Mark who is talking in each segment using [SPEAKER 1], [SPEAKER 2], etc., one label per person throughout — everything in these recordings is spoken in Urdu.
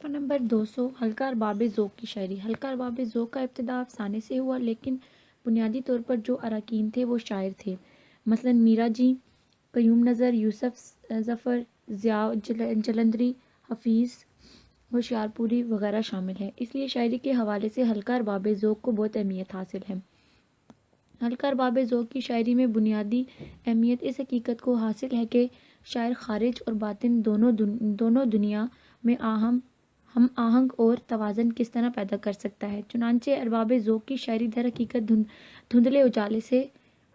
[SPEAKER 1] صفحہ نمبر 200 حلقہ ارباب ذوق کی شاعری۔ حلقہ ارباب ذوق کا ابتدا افسانے سے ہوا، لیکن بنیادی طور پر جو اراکین تھے وہ شاعر تھے۔ مثلاً میرا جی، قیوم نظر، یوسف ظفر، ضیاء جلندری، حفیظ ہوشیار پوری وغیرہ شامل ہیں۔ اس لیے شاعری کے حوالے سے حلقہ ارباب ذوق کو بہت اہمیت حاصل ہے۔ حلقہ ارباب ذوق کی شاعری میں بنیادی اہمیت اس حقیقت کو حاصل ہے کہ شاعر خارج اور باطن دونوں دنیا میں ہم آہنگ اور توازن کس طرح پیدا کر سکتا ہے۔ چنانچہ ارباب ذوق کی شاعری در حقیقت دھندلے اجالے سے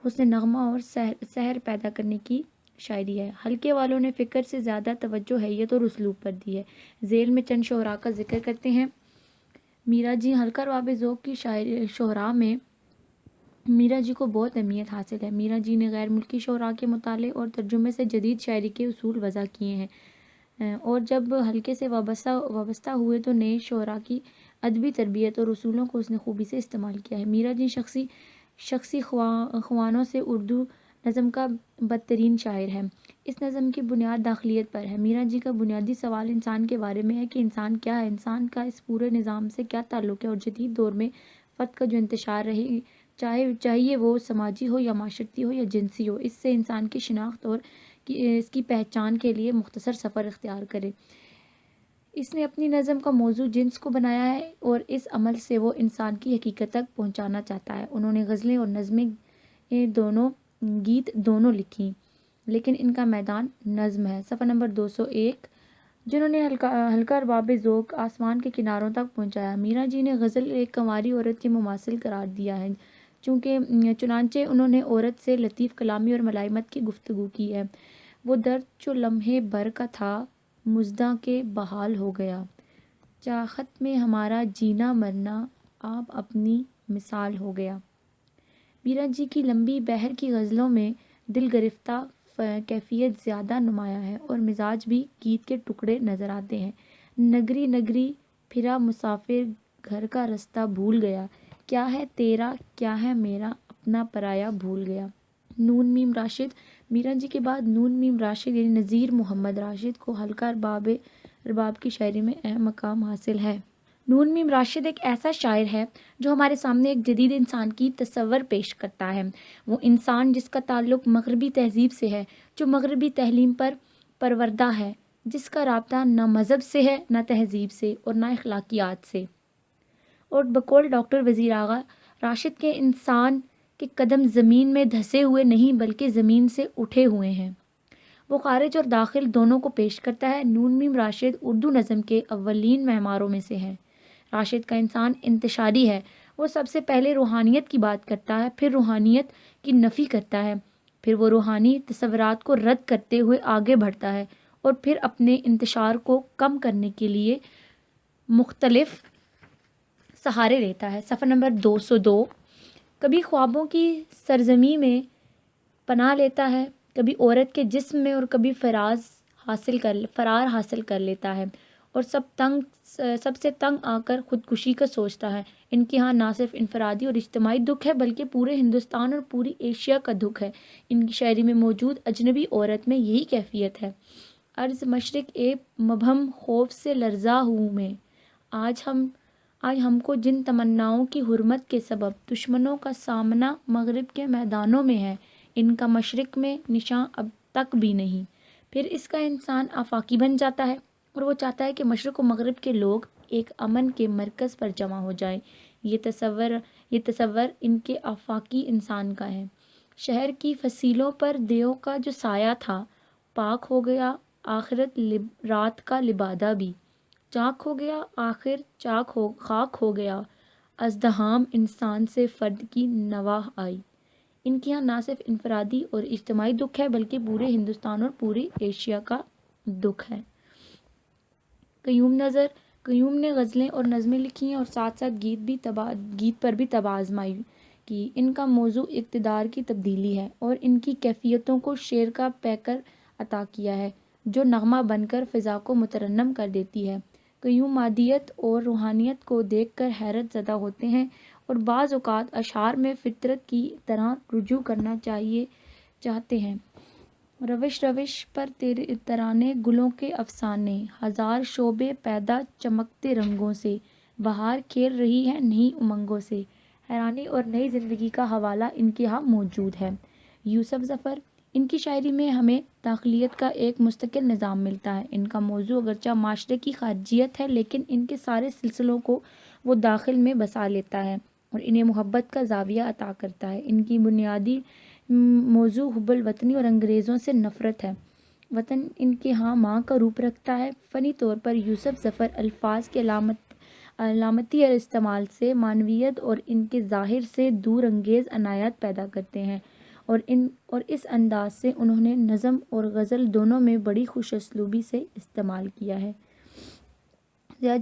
[SPEAKER 1] حسن نغمہ اور سحر پیدا کرنے کی شاعری ہے۔ حلقے والوں نے فکر سے زیادہ توجہ حیت اور اسلوب پر دی ہے۔ ذیل میں چند شعراء کا ذکر کرتے ہیں۔ میرا جی، حلقہ ارباب ذوق کی شعراء میں میرا جی کو بہت اہمیت حاصل ہے۔ میرا جی نے غیر ملکی شعراء کے مطالعے اور ترجمے سے جدید شاعری کے اصول وضع کیے ہیں، اور جب حلقے سے وابستہ ہوئے تو نئے شعراء کی ادبی تربیت اور اصولوں کو اس نے خوبی سے استعمال کیا ہے۔ میرا جی شخصی خوانوں سے اردو نظم کا بدترین شاعر ہے۔ اس نظم کی بنیاد داخلیت پر ہے۔ میرا جی کا بنیادی سوال انسان کے بارے میں ہے کہ انسان کیا ہے، انسان کا اس پورے نظام سے کیا تعلق ہے، اور جدید دور میں فرد کا جو انتشار رہے، چاہیے وہ سماجی ہو یا معاشرتی ہو یا جنسی ہو، اس سے انسان کی شناخت اور اس کی پہچان کے لیے مختصر سفر اختیار کرے۔ اس نے اپنی نظم کا موضوع جنس کو بنایا ہے، اور اس عمل سے وہ انسان کی حقیقت تک پہنچانا چاہتا ہے۔ انہوں نے غزلیں اور نظمیں گیت دونوں لکھی، لیکن ان کا میدان نظم ہے۔ صفحہ نمبر 201 جنہوں نے حلقہ ارباب ذوق آسمان کے کناروں تک پہنچایا۔ میرا جی نے غزل ایک کنواری عورت کے مماثل قرار دیا ہے، چنانچہ انہوں نے عورت سے لطیف کلامی اور ملائمت کی گفتگو کی ہے۔ وہ درد جو لمحے بھر کا تھا، مژداں کے بحال ہو گیا، چاہت میں ہمارا جینا مرنا آپ اپنی مثال ہو گیا۔ میرا جی کی لمبی بہر کی غزلوں میں دل گرفتہ کیفیت زیادہ نمایاں ہے، اور مزاج بھی گیت کے ٹکڑے نظر آتے ہیں۔ نگری نگری پھرا مسافر، گھر کا رستہ بھول گیا، کیا ہے تیرا کیا ہے میرا، اپنا پرایا بھول گیا۔ نون میم راشد۔ میرا جی کے بعد نون میم راشد یعنی نذیر محمد راشد کو حلقہ ارباب کی شاعری میں اہم مقام حاصل ہے۔ نون میم راشد ایک ایسا شاعر ہے جو ہمارے سامنے ایک جدید انسان کی تصور پیش کرتا ہے۔ وہ انسان جس کا تعلق مغربی تہذیب سے ہے، جو مغربی تعلیم پر پروردہ ہے، جس کا رابطہ نہ مذہب سے ہے، نہ تہذیب سے، اور نہ اخلاقیات سے۔ اور بقول ڈاکٹر وزیر آغا راشد کے انسان کے قدم زمین میں دھسے ہوئے نہیں بلکہ زمین سے اٹھے ہوئے ہیں۔ وہ خارج اور داخل دونوں کو پیش کرتا ہے۔ نون میم راشد اردو نظم کے اولین معماروں میں سے ہیں۔ راشد کا انسان انتشاری ہے۔ وہ سب سے پہلے روحانیت کی بات کرتا ہے، پھر روحانیت کی نفی کرتا ہے، پھر وہ روحانی تصورات کو رد کرتے ہوئے آگے بڑھتا ہے، اور پھر اپنے انتشار کو کم کرنے کے لیے مختلف سہارے لیتا ہے۔ صفحہ نمبر 202 کبھی خوابوں کی سرزمین میں پناہ لیتا ہے، کبھی عورت کے جسم میں، اور کبھی فرار حاصل کر لیتا ہے، اور سب سے تنگ آ کر خودکشی کا سوچتا ہے۔ ان کے ہاں نہ صرف انفرادی اور اجتماعی دکھ ہے بلکہ پورے ہندوستان اور پوری ایشیا کا دکھ ہے۔ ان کی شاعری میں موجود اجنبی عورت میں یہی کیفیت ہے۔ عرض مشرق مبہم خوف سے لرزاں ہوں میں، آج ہم کو جن تمناؤں کی حرمت کے سبب دشمنوں کا سامنا مغرب کے میدانوں میں ہے، ان کا مشرق میں نشاں اب تک بھی نہیں۔ پھر اس کا انسان آفاقی بن جاتا ہے، اور وہ چاہتا ہے کہ مشرق و مغرب کے لوگ ایک امن کے مرکز پر جمع ہو جائیں۔ یہ تصور ان کے آفاقی انسان کا ہے۔ شہر کی فصیلوں پر دیو کا جو سایہ تھا، پاک ہو گیا آخرت رات کا لبادہ بھی، چاک ہو گیا آخر خاک ہو گیا، ازدحام انسان سے فرد کی نواح آئی۔ ان کے یہاں نہ صرف انفرادی اور اجتماعی دکھ ہے بلکہ پورے ہندوستان اور پوری ایشیا کا دکھ ہے۔ قیوم نے غزلیں اور نظمیں لکھی ہیں، اور ساتھ ساتھ گیت پر بھی طبع آزمائی کی۔ ان کا موضوع اقتدار کی تبدیلی ہے، اور ان کی کیفیتوں کو شعر کا پیکر عطا کیا ہے جو نغمہ بن کر فضا کو مترنم کر دیتی ہے۔ قیوم مادیت اور روحانیت کو دیکھ کر حیرت زدہ ہوتے ہیں، اور بعض اوقات اشعار میں فطرت کی طرح رجوع کرنا چاہتے ہیں۔ روش روش پر تیرے ترانے گلوں کے افسانے، ہزار شعبے پیدا چمکتے رنگوں سے، بہار کھیل رہی ہے نئی امنگوں سے۔ حیرانی اور نئی زندگی کا حوالہ ان کے ہاں موجود ہے۔ یوسف ظفر، ان کی شاعری میں ہمیں داخلیت کا ایک مستقل نظام ملتا ہے۔ ان کا موضوع اگرچہ معاشرے کی خارجیت ہے، لیکن ان کے سارے سلسلوں کو وہ داخل میں بسا لیتا ہے اور انہیں محبت کا زاویہ عطا کرتا ہے۔ ان کی بنیادی موضوع حب الوطنی اور انگریزوں سے نفرت ہے۔ وطن ان کے ہاں ماں کا روپ رکھتا ہے۔ فنی طور پر یوسف ظفر الفاظ کے علامتی استعمال سے معنویت اور ان کے ظاہر سے دور انگیز عنایات پیدا کرتے ہیں، اور اس انداز سے انہوں نے نظم اور غزل دونوں میں بڑی خوش اسلوبی سے استعمال کیا ہے۔ ضیاء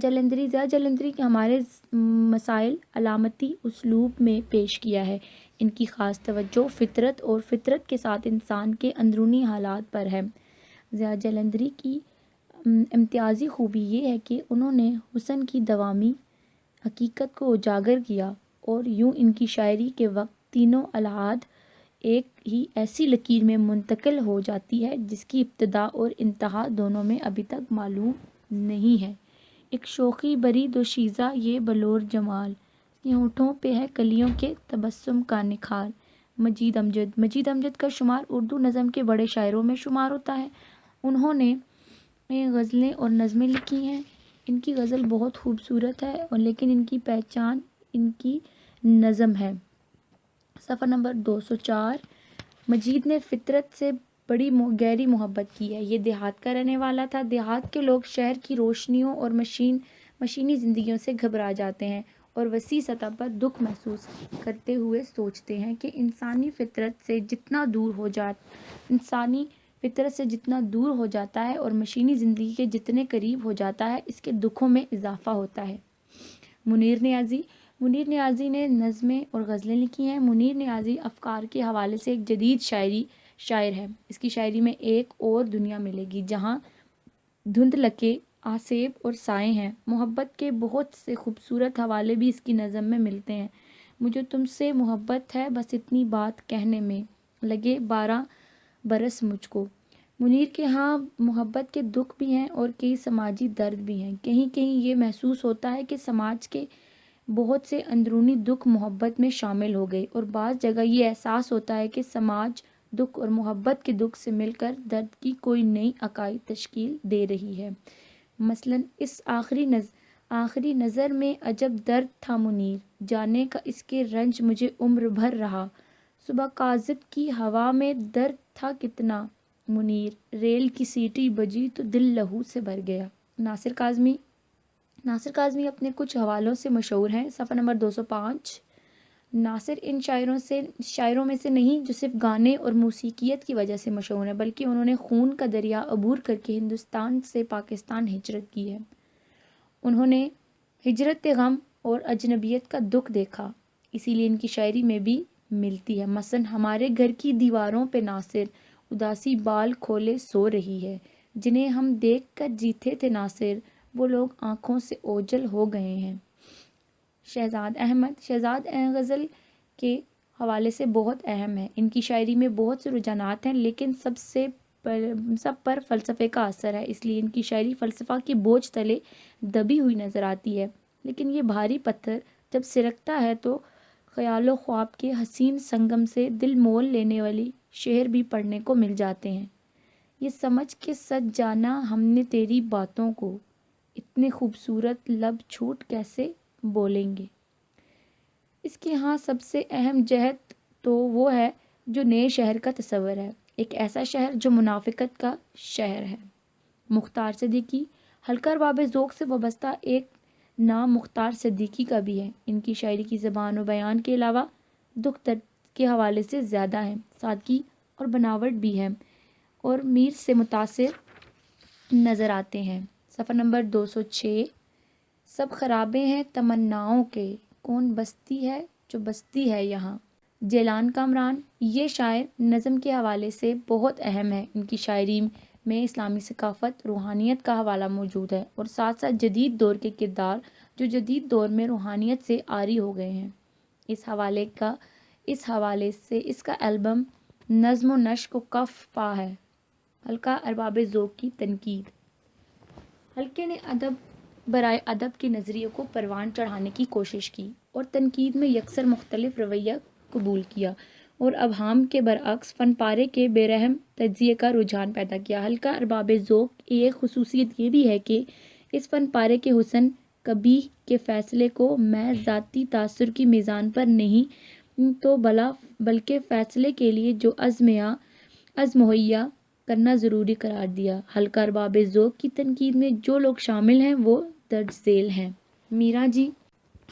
[SPEAKER 1] جلندری کے ہمارے مسائل علامتی اسلوب میں پیش کیا ہے۔ ان کی خاص توجہ فطرت اور فطرت کے ساتھ انسان کے اندرونی حالات پر ہے۔ ضیاء جلندری کی امتیازی خوبی یہ ہے کہ انہوں نے حسن کی دوامی حقیقت کو اجاگر کیا، اور یوں ان کی شاعری کے وقت تینوں الحاد ایک ہی ایسی لکیر میں منتقل ہو جاتی ہے جس کی ابتدا اور انتہا دونوں میں ابھی تک معلوم نہیں ہے۔ ایک شوخی بری دوشیزہ یہ بلور جمال، یہ ہونٹوں پہ ہے کلیوں کے تبسم کا نکھار۔ مجید امجد کا شمار اردو نظم کے بڑے شاعروں میں شمار ہوتا ہے۔ انہوں نے غزلیں اور نظمیں لکھی ہیں۔ ان کی غزل بہت خوبصورت ہے، اور لیکن ان کی پہچان ان کی نظم ہے۔ صفحہ نمبر 204۔ مجید نے فطرت سے بڑی گہری محبت کی ہے۔ یہ دیہات کا رہنے والا تھا۔ دیہات کے لوگ شہر کی روشنیوں اور مشینی زندگیوں سے گھبرا جاتے ہیں، اور وسیع سطح پر دکھ محسوس کرتے ہوئے سوچتے ہیں کہ انسانی فطرت سے جتنا دور ہو جاتا ہے اور مشینی زندگی کے جتنے قریب ہو جاتا ہے، اس کے دکھوں میں اضافہ ہوتا ہے۔ منیر نیازی نے نظمیں اور غزلیں لکھی ہیں۔ منیر نیازی افکار کے حوالے سے ایک جدید شاعر ہے۔ اس کی شاعری میں ایک اور دنیا ملے گی جہاں دھندلکے آسیب اور سائے ہیں۔ محبت کے بہت سے خوبصورت حوالے بھی اس کی نظم میں ملتے ہیں۔ مجھے تم سے محبت ہے، بس اتنی بات کہنے میں لگے 12 برس مجھ کو۔ منیر کے ہاں محبت کے دکھ بھی ہیں اور کئی سماجی درد بھی ہیں۔ کہیں کہیں یہ محسوس ہوتا ہے کہ سماج کے بہت سے اندرونی دکھ محبت میں شامل ہو گئے، اور بعض جگہ یہ احساس ہوتا ہے کہ سماج دکھ اور محبت کے دکھ سے مل کر درد کی کوئی نئی اکائی تشکیل دے رہی ہے۔ مثلاً اس آخری نظر میں عجب درد تھا منیر، جانے کا اس کے رنج مجھے عمر بھر رہا۔ صبح کاذب کی ہوا میں درد تھا کتنا منیر، ریل کی سیٹی بجی تو دل لہو سے بھر گیا۔ ناصر کاظمی اپنے کچھ حوالوں سے مشہور ہیں۔ صفحہ نمبر 205۔ ناصر ان شاعروں میں سے نہیں جو صرف گانے اور موسیقیت کی وجہ سے مشہور ہیں، بلکہ انہوں نے خون کا دریا عبور کر کے ہندوستان سے پاکستان ہجرت کی ہے۔ انہوں نے ہجرت غم اور اجنبیت کا دکھ دیکھا، اسی لیے ان کی شاعری میں بھی ملتی ہے۔ مثلاً ہمارے گھر کی دیواروں پہ ناصر اداسی بال کھولے سو رہی ہے، جنہیں ہم دیکھ کر جیتے تھے ناصر، وہ لوگ آنکھوں سے اوجھل ہو گئے ہیں۔ شہزاد غزل کے حوالے سے بہت اہم ہے۔ ان کی شاعری میں بہت سے رجحانات ہیں، لیکن سب پر فلسفے کا اثر ہے، اس لیے ان کی شاعری فلسفہ کے بوجھ تلے دبی ہوئی نظر آتی ہے۔ لیکن یہ بھاری پتھر جب سرکتا ہے تو خیال و خواب کے حسین سنگم سے دل مول لینے والی شعر بھی پڑھنے کو مل جاتے ہیں۔ یہ سمجھ کے سچ جانا ہم نے تیری باتوں کو، اتنے خوبصورت لب چھوٹ کیسے بولیں گے۔ اس کے ہاں سب سے اہم جہت تو وہ ہے جو نئے شہر کا تصور ہے، ایک ایسا شہر جو منافقت کا شہر ہے۔ مختار صدیقی، حلقہ ارباب ذوق سے وابستہ ایک نام مختار صدیقی کا بھی ہے۔ ان کی شاعری کی زبان و بیان کے علاوہ دکھ درد کے حوالے سے زیادہ ہے، سادگی اور بناوٹ بھی ہے، اور میر سے متاثر نظر آتے ہیں۔ صفحہ نمبر 206۔ سب خرابے ہیں تمناؤں کے، کون بستی ہے جو بستی ہے یہاں۔ جیلان کامران، یہ شاعر نظم کے حوالے سے بہت اہم ہے۔ ان کی شاعری میں اسلامی ثقافت، روحانیت کا حوالہ موجود ہے، اور ساتھ ساتھ جدید دور کے کردار جو جدید دور میں روحانیت سے عاری ہو گئے ہیں۔ اس حوالے سے اس کا البم نظم و نشق و کف پا ہے۔ حلقہ ارباب ذوق کی تنقید۔ حلقے نے ادب برائے ادب کے نظریے کو پروان چڑھانے کی کوشش کی اور تنقید میں یکسر مختلف رویہ قبول کیا اور ابہام کے برعکس فن پارے کے بے رحم تجزیے کا رجحان پیدا کیا۔ حلقہ ارباب ذوق کی ایک خصوصیت یہ بھی ہے کہ اس فن پارے کے حسن قبیح کے فیصلے کو محض ذاتی تاثر کی میزان پر نہیں تو بلکہ فیصلے کے لیے جو عزم مہیا کرنا ضروری قرار دیا۔ حلقہ ارباب ذوق کی تنقید میں جو لوگ شامل ہیں وہ درج ذیل ہیں۔ میرا جی۔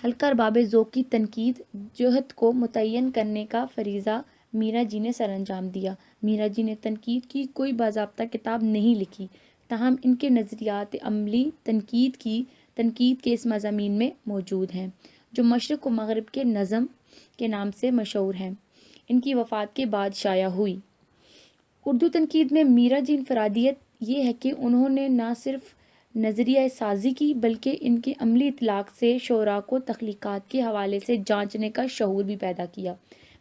[SPEAKER 1] حلقہ ارباب ذوق کی تنقید جہت کو متعین کرنے کا فریضہ میرا جی نے سر انجام دیا۔ میرا جی نے تنقید کی کوئی باضابطہ کتاب نہیں لکھی، تاہم ان کے نظریات عملی تنقید کے اس مضامین میں موجود ہیں جو مشرق و مغرب کے نظم کے نام سے مشہور ہیں۔ ان کی وفات کے بعد شائع ہوئی۔ اردو تنقید میں میرا جی انفرادیت یہ ہے کہ انہوں نے نہ صرف نظریہ سازی کی بلکہ ان کے عملی اطلاق سے شعراء کو تخلیقات کے حوالے سے جانچنے کا شعور بھی پیدا کیا۔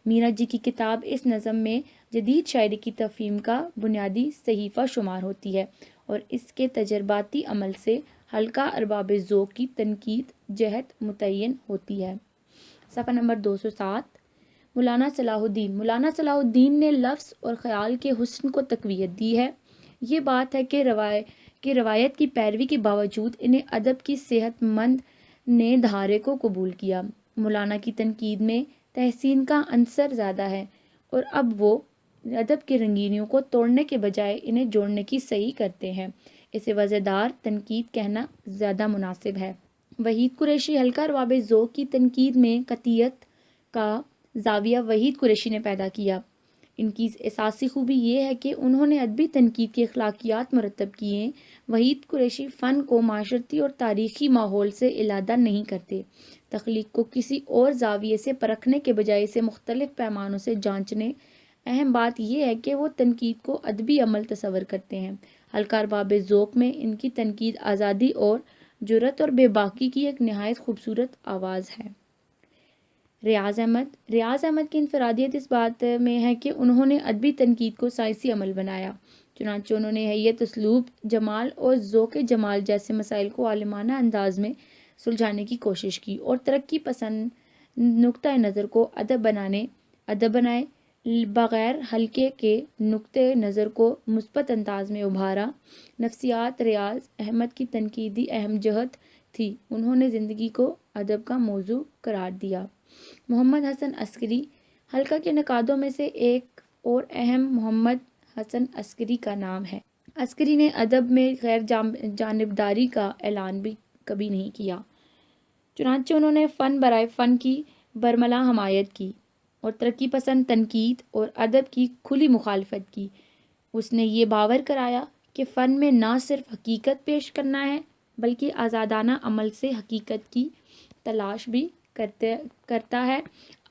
[SPEAKER 1] میرا جی کی کتاب اس نظم میں جدید شاعری کی تفہیم کا بنیادی صحیفہ شمار ہوتی ہے اور اس کے تجرباتی عمل سے حلقہ ارباب ذوق کی تنقید جہت متعین ہوتی ہے۔ صفحہ نمبر 207۔ مولانا صلاح الدین نے لفظ اور خیال کے حسن کو تقویت دی ہے۔ یہ بات ہے کہ روایت کی پیروی کے باوجود انہیں ادب کی صحت مند نے دھارے کو قبول کیا۔ مولانا کی تنقید میں تحسین کا عنصر زیادہ ہے اور اب وہ ادب کی رنگینیوں کو توڑنے کے بجائے انہیں جوڑنے کی صحیح کرتے ہیں۔ اسے وزیدار تنقید کہنا زیادہ مناسب ہے۔ وحید قریشی۔ حلقہ ارباب ذوق کی تنقید میں قطعیت کا زاویہ وحید قریشی نے پیدا کیا۔ ان کی اساسی خوبی یہ ہے کہ انہوں نے ادبی تنقید کے اخلاقیات مرتب کیے۔ وحید قریشی فن کو معاشرتی اور تاریخی ماحول سے علیحدہ نہیں کرتے، تخلیق کو کسی اور زاویے سے پرکھنے کے بجائے اسے مختلف پیمانوں سے جانچنے۔ اہم بات یہ ہے کہ وہ تنقید کو ادبی عمل تصور کرتے ہیں۔ حلقہ ارباب ذوق میں ان کی تنقید آزادی اور جرأت اور بے باکی کی ایک نہایت خوبصورت آواز ہے۔ ریاض احمد کی انفرادیت اس بات میں ہے کہ انہوں نے ادبی تنقید کو سائنسی عمل بنایا، چنانچہ انہوں نے حیت، اسلوب، جمال اور ذوق جمال جیسے مسائل کو عالمانہ انداز میں سلجھانے کی کوشش کی اور ترقی پسند نقطۂ نظر کو ادب بنائے بغیر حلقے کے نقطۂ نظر کو مثبت انداز میں ابھارا۔ نفسیات ریاض احمد کی تنقیدی اہم جہت تھی۔ انہوں نے زندگی کو ادب کا موضوع قرار دیا۔ محمد حسن عسکری۔ حلقہ کے نقادوں میں سے ایک اور اہم محمد حسن عسکری کا نام ہے۔ عسکری نے ادب میں غیر جانبداری کا اعلان بھی کبھی نہیں کیا، چنانچہ انہوں نے فن برائے فن کی برملا حمایت کی اور ترقی پسند تنقید اور ادب کی کھلی مخالفت کی۔ اس نے یہ باور کرایا کہ فن میں نہ صرف حقیقت پیش کرنا ہے بلکہ آزادانہ عمل سے حقیقت کی تلاش بھی کرتا ہے۔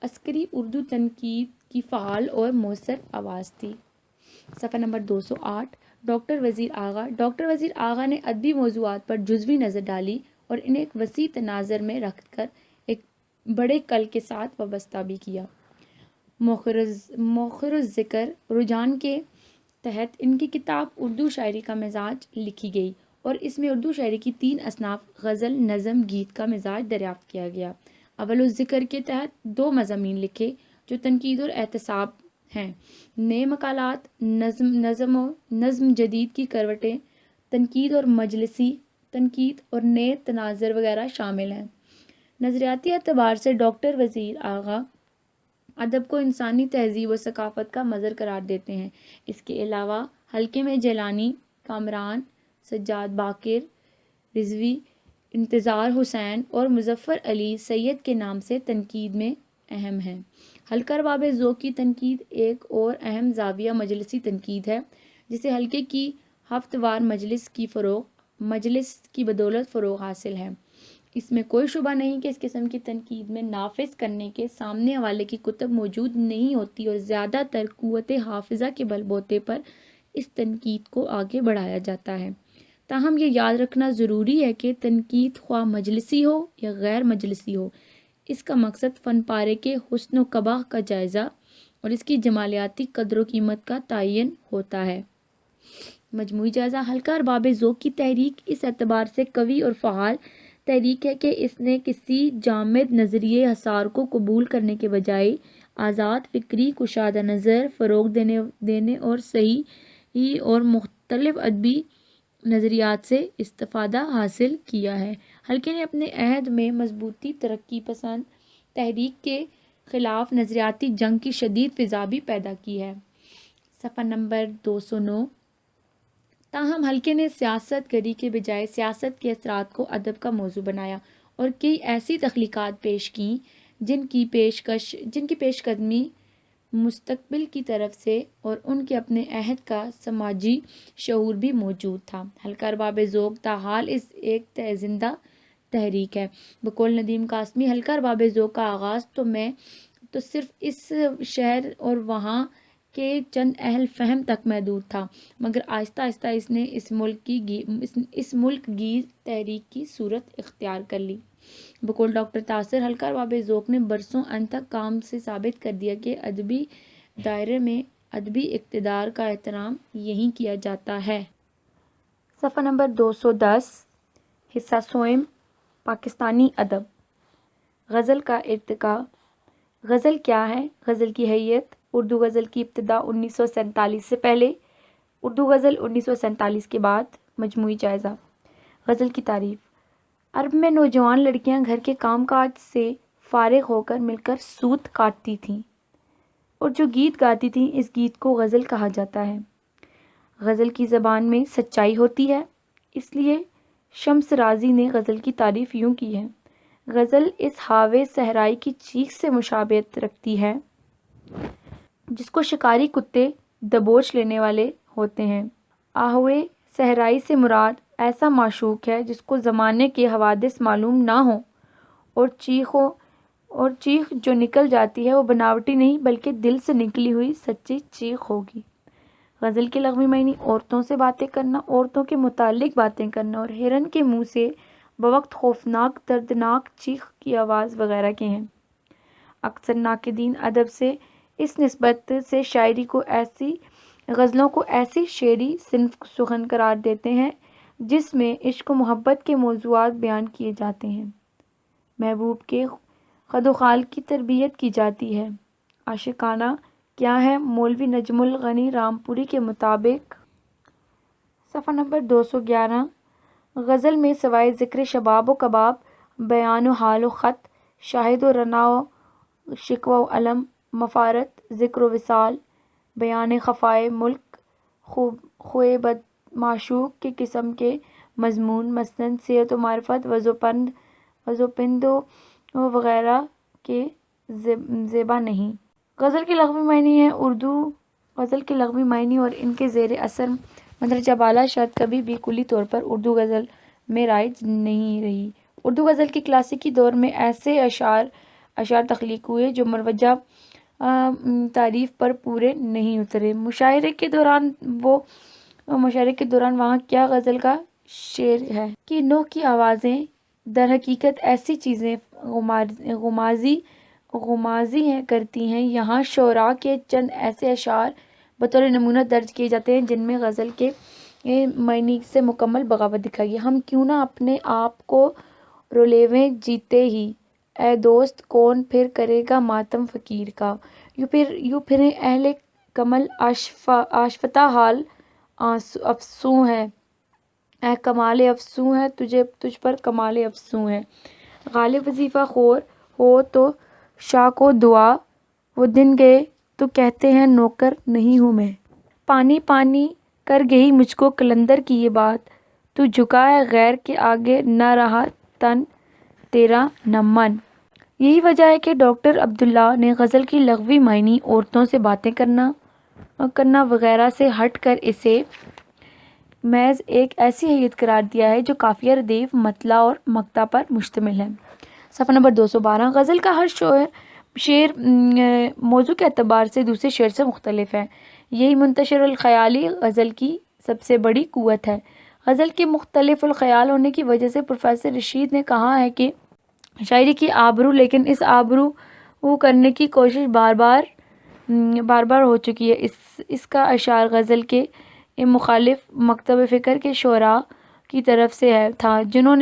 [SPEAKER 1] عسکری اردو تنقید کی فعال اور مؤثر آواز تھی۔ صفحہ نمبر 208۔ ڈاکٹر وزیر آغا نے ادبی موضوعات پر جزوی نظر ڈالی اور انہیں ایک وسیع تناظر میں رکھ کر ایک بڑے کل کے ساتھ وابستہ بھی کیا۔ مؤخر الذکر رجحان کے تحت ان کی کتاب اردو شاعری کا مزاج لکھی گئی اور اس میں اردو شاعری کی 3 اصناف غزل، نظم، گیت کا مزاج دریافت کیا گیا۔ اول الذکر کے تحت 2 مضامین لکھے جو تنقید اور احتساب ہیں۔ نئے مقالات، نظم جدید کی کروٹیں، تنقید اور نئے تناظر وغیرہ شامل ہیں۔ نظریاتی اعتبار سے ڈاکٹر وزیر آغا ادب کو انسانی تہذیب و ثقافت کا مظہر قرار دیتے ہیں۔ اس کے علاوہ حلقے میں جیلانی، کامران، سجاد باقر، رضوی، انتظار حسین اور مظفر علی سید کے نام سے تنقید میں اہم ہیں۔ حلقہ ارباب ذوق کی تنقید ایک اور اہم زاویہ مجلسی تنقید ہے جسے حلقے کی ہفتہ وار مجلس کی بدولت فروغ حاصل ہے۔ اس میں کوئی شبہ نہیں کہ اس قسم کی تنقید میں نافذ کرنے کے سامنے حوالے کی کتب موجود نہیں ہوتی اور زیادہ تر قوت حافظہ کے بل بوتے پر اس تنقید کو آگے بڑھایا جاتا ہے۔ تاہم یہ یاد رکھنا ضروری ہے کہ تنقید خواہ مجلسی ہو یا غیر مجلسی ہو، اس کا مقصد فن پارے کے حسن و قباح کا جائزہ اور اس کی جمالیاتی قدر و قیمت کا تعین ہوتا ہے۔ مجموعی جائزہ: حلقہ ارباب ذوق کی تحریک اس اعتبار سے قوی اور فعال تحریک ہے کہ اس نے کسی جامد نظریے حصار کو قبول کرنے کے بجائے آزاد فکری، کشادہ نظر، فروغ دینے اور صحیح اور مختلف ادبی نظریات سے استفادہ حاصل کیا ہے۔ حلقے نے اپنے عہد میں مضبوطی، ترقی پسند تحریک کے خلاف نظریاتی جنگ کی شدید فضا بھی پیدا کی ہے۔ صفحہ نمبر 209۔ تاہم حلقے نے سیاست گری کے بجائے سیاست کے اثرات کو ادب کا موضوع بنایا اور کئی ایسی تخلیقات پیش کیں جن کی پیش قدمی مستقبل کی طرف سے اور ان کے اپنے عہد کا سماجی شعور بھی موجود تھا۔ حلقہ ارباب ذوق تاحال ایک زندہ تحریک ہے۔ بقول ندیم قاسمی، حلقہ ارباب ذوق کا آغاز تو صرف اس شہر اور وہاں کے چند اہل فہم تک محدود تھا، مگر آہستہ آہستہ اس نے اس ملک گیر تحریک کی صورت اختیار کر لی۔ بقول ڈاکٹر تاثر، حلقہ ارباب ذوق نے برسوں تک کام سے ثابت کر دیا کہ ادبی دائرے میں ادبی اقتدار کا احترام یہیں کیا جاتا ہے۔ صفحہ نمبر 210۔ حصہ سوم: پاکستانی ادب۔ غزل کا ارتقاء۔ غزل کیا ہے؟ غزل کی حیت۔ اردو غزل کی ابتدا 1947 سے پہلے، اردو غزل 1947 کے بعد۔ مجموعی جائزہ: غزل کی تعریف۔ عرب میں نوجوان لڑکیاں گھر کے کام کاج سے فارغ ہو کر مل کر سوت کاٹتی تھیں اور جو گیت گاتی تھیں اس گیت کو غزل کہا جاتا ہے۔ غزل کی زبان میں سچائی ہوتی ہے، اس لیے شمس رازی نے غزل کی تعریف یوں کی ہے: غزل اس ہاوے صحرائی کی چیخ سے مشابہت رکھتی ہے جس کو شکاری کتے دبوچ لینے والے ہوتے ہیں۔ آہوے صحرائی سے مراد ایسا معشوق ہے جس کو زمانے کے حوادث معلوم نہ ہوں، اور چیخ جو نکل جاتی ہے وہ بناوٹی نہیں بلکہ دل سے نکلی ہوئی سچی چیخ ہوگی۔ غزل کے لغوی معنی عورتوں سے باتیں کرنا، عورتوں کے متعلق باتیں کرنا اور ہرن کے منہ سے بوقت خوفناک دردناک چیخ کی آواز وغیرہ کے ہیں۔ اکثر ناقدین ادب سے اس نسبت سے شاعری کو غزلوں کو ایسی شعری صنف سخن قرار دیتے ہیں جس میں عشق و محبت کے موضوعات بیان کیے جاتے ہیں، محبوب کے خد و خال کی تربیت کی جاتی ہے۔ عاشقانہ کیا ہے؟ مولوی نجم الغنی رامپوری کے مطابق۔ صفحہ نمبر 211۔ غزل میں سوائے ذکر شباب و کباب، بیان و حال و خط، شاہد و رنا و شکوہ و الم، مفارت، ذکر و وصال، بیان خفائے ملک، خوئے بد معشوق کے قسم کے مضمون، مثلاً صحت و معرفت، وضع و پند وغیرہ کے زیبا نہیں۔ غزل کے لغوی معنی ہیں اردو غزل کے لغوی معنی اور ان کے زیر اثر مندرجہ بالا شرط کبھی بھی کلی طور پر اردو غزل میں رائج نہیں رہی۔ اردو غزل کے کلاسیکی دور میں ایسے اشعار تخلیق ہوئے جو مروجہ تعریف پر پورے نہیں اترے۔ مشاعرے کے دوران وہاں کیا غزل کا شعر ہے کہ نوح کی آوازیں در حقیقت ایسی چیزیں غمازی کرتی ہیں۔ یہاں شعراء کے چند ایسے اشعار بطور نمونہ درج کیے جاتے ہیں جن میں غزل کے معنی سے مکمل بغاوت دکھائی ہے۔ ہم کیوں نہ اپنے آپ کو رولیویں جیتے ہی، اے دوست کون پھر کرے گا ماتم فقیر کا۔ یوں پھریں اہل کمل آشفتہ حال افسوں ہے، اے کمال افسوں ہے تجھ پر کمال افسوں ہے۔ غالب وظیفہ خور ہو تو شاہ کو دعا، وہ دن گئے تو کہتے ہیں نوکر نہیں ہوں میں۔ پانی پانی کر گئی مجھ کو قلندر کی یہ بات، تو جھکا ہے غیر کے آگے نہ رہا تن تیرا نہ من۔ یہی وجہ ہے کہ ڈاکٹر عبداللہ نے غزل کی لغوی معنی عورتوں سے باتیں کرنا وغیرہ سے ہٹ کر اسے محض ایک ایسی حیت قرار دیا ہے جو قافیہ، ردیف، مطلع اور مقطع پر مشتمل ہے۔ صفحہ نمبر 212۔ غزل کا ہر شعر موضوع کے اعتبار سے دوسرے شعر سے مختلف ہے، یہی منتشر الخیالی غزل کی سب سے بڑی قوت ہے۔ غزل کے مختلف الخیال ہونے کی وجہ سے پروفیسر رشید نے کہا ہے کہ شاعری کی آبرو، لیکن اس آبرو کرنے کی کوشش بار بار ہو چکی ہے۔ اس کا اشعار غزل کے مخالف مکتب فکر کے شعراء کی طرف سے تھا، جنہوں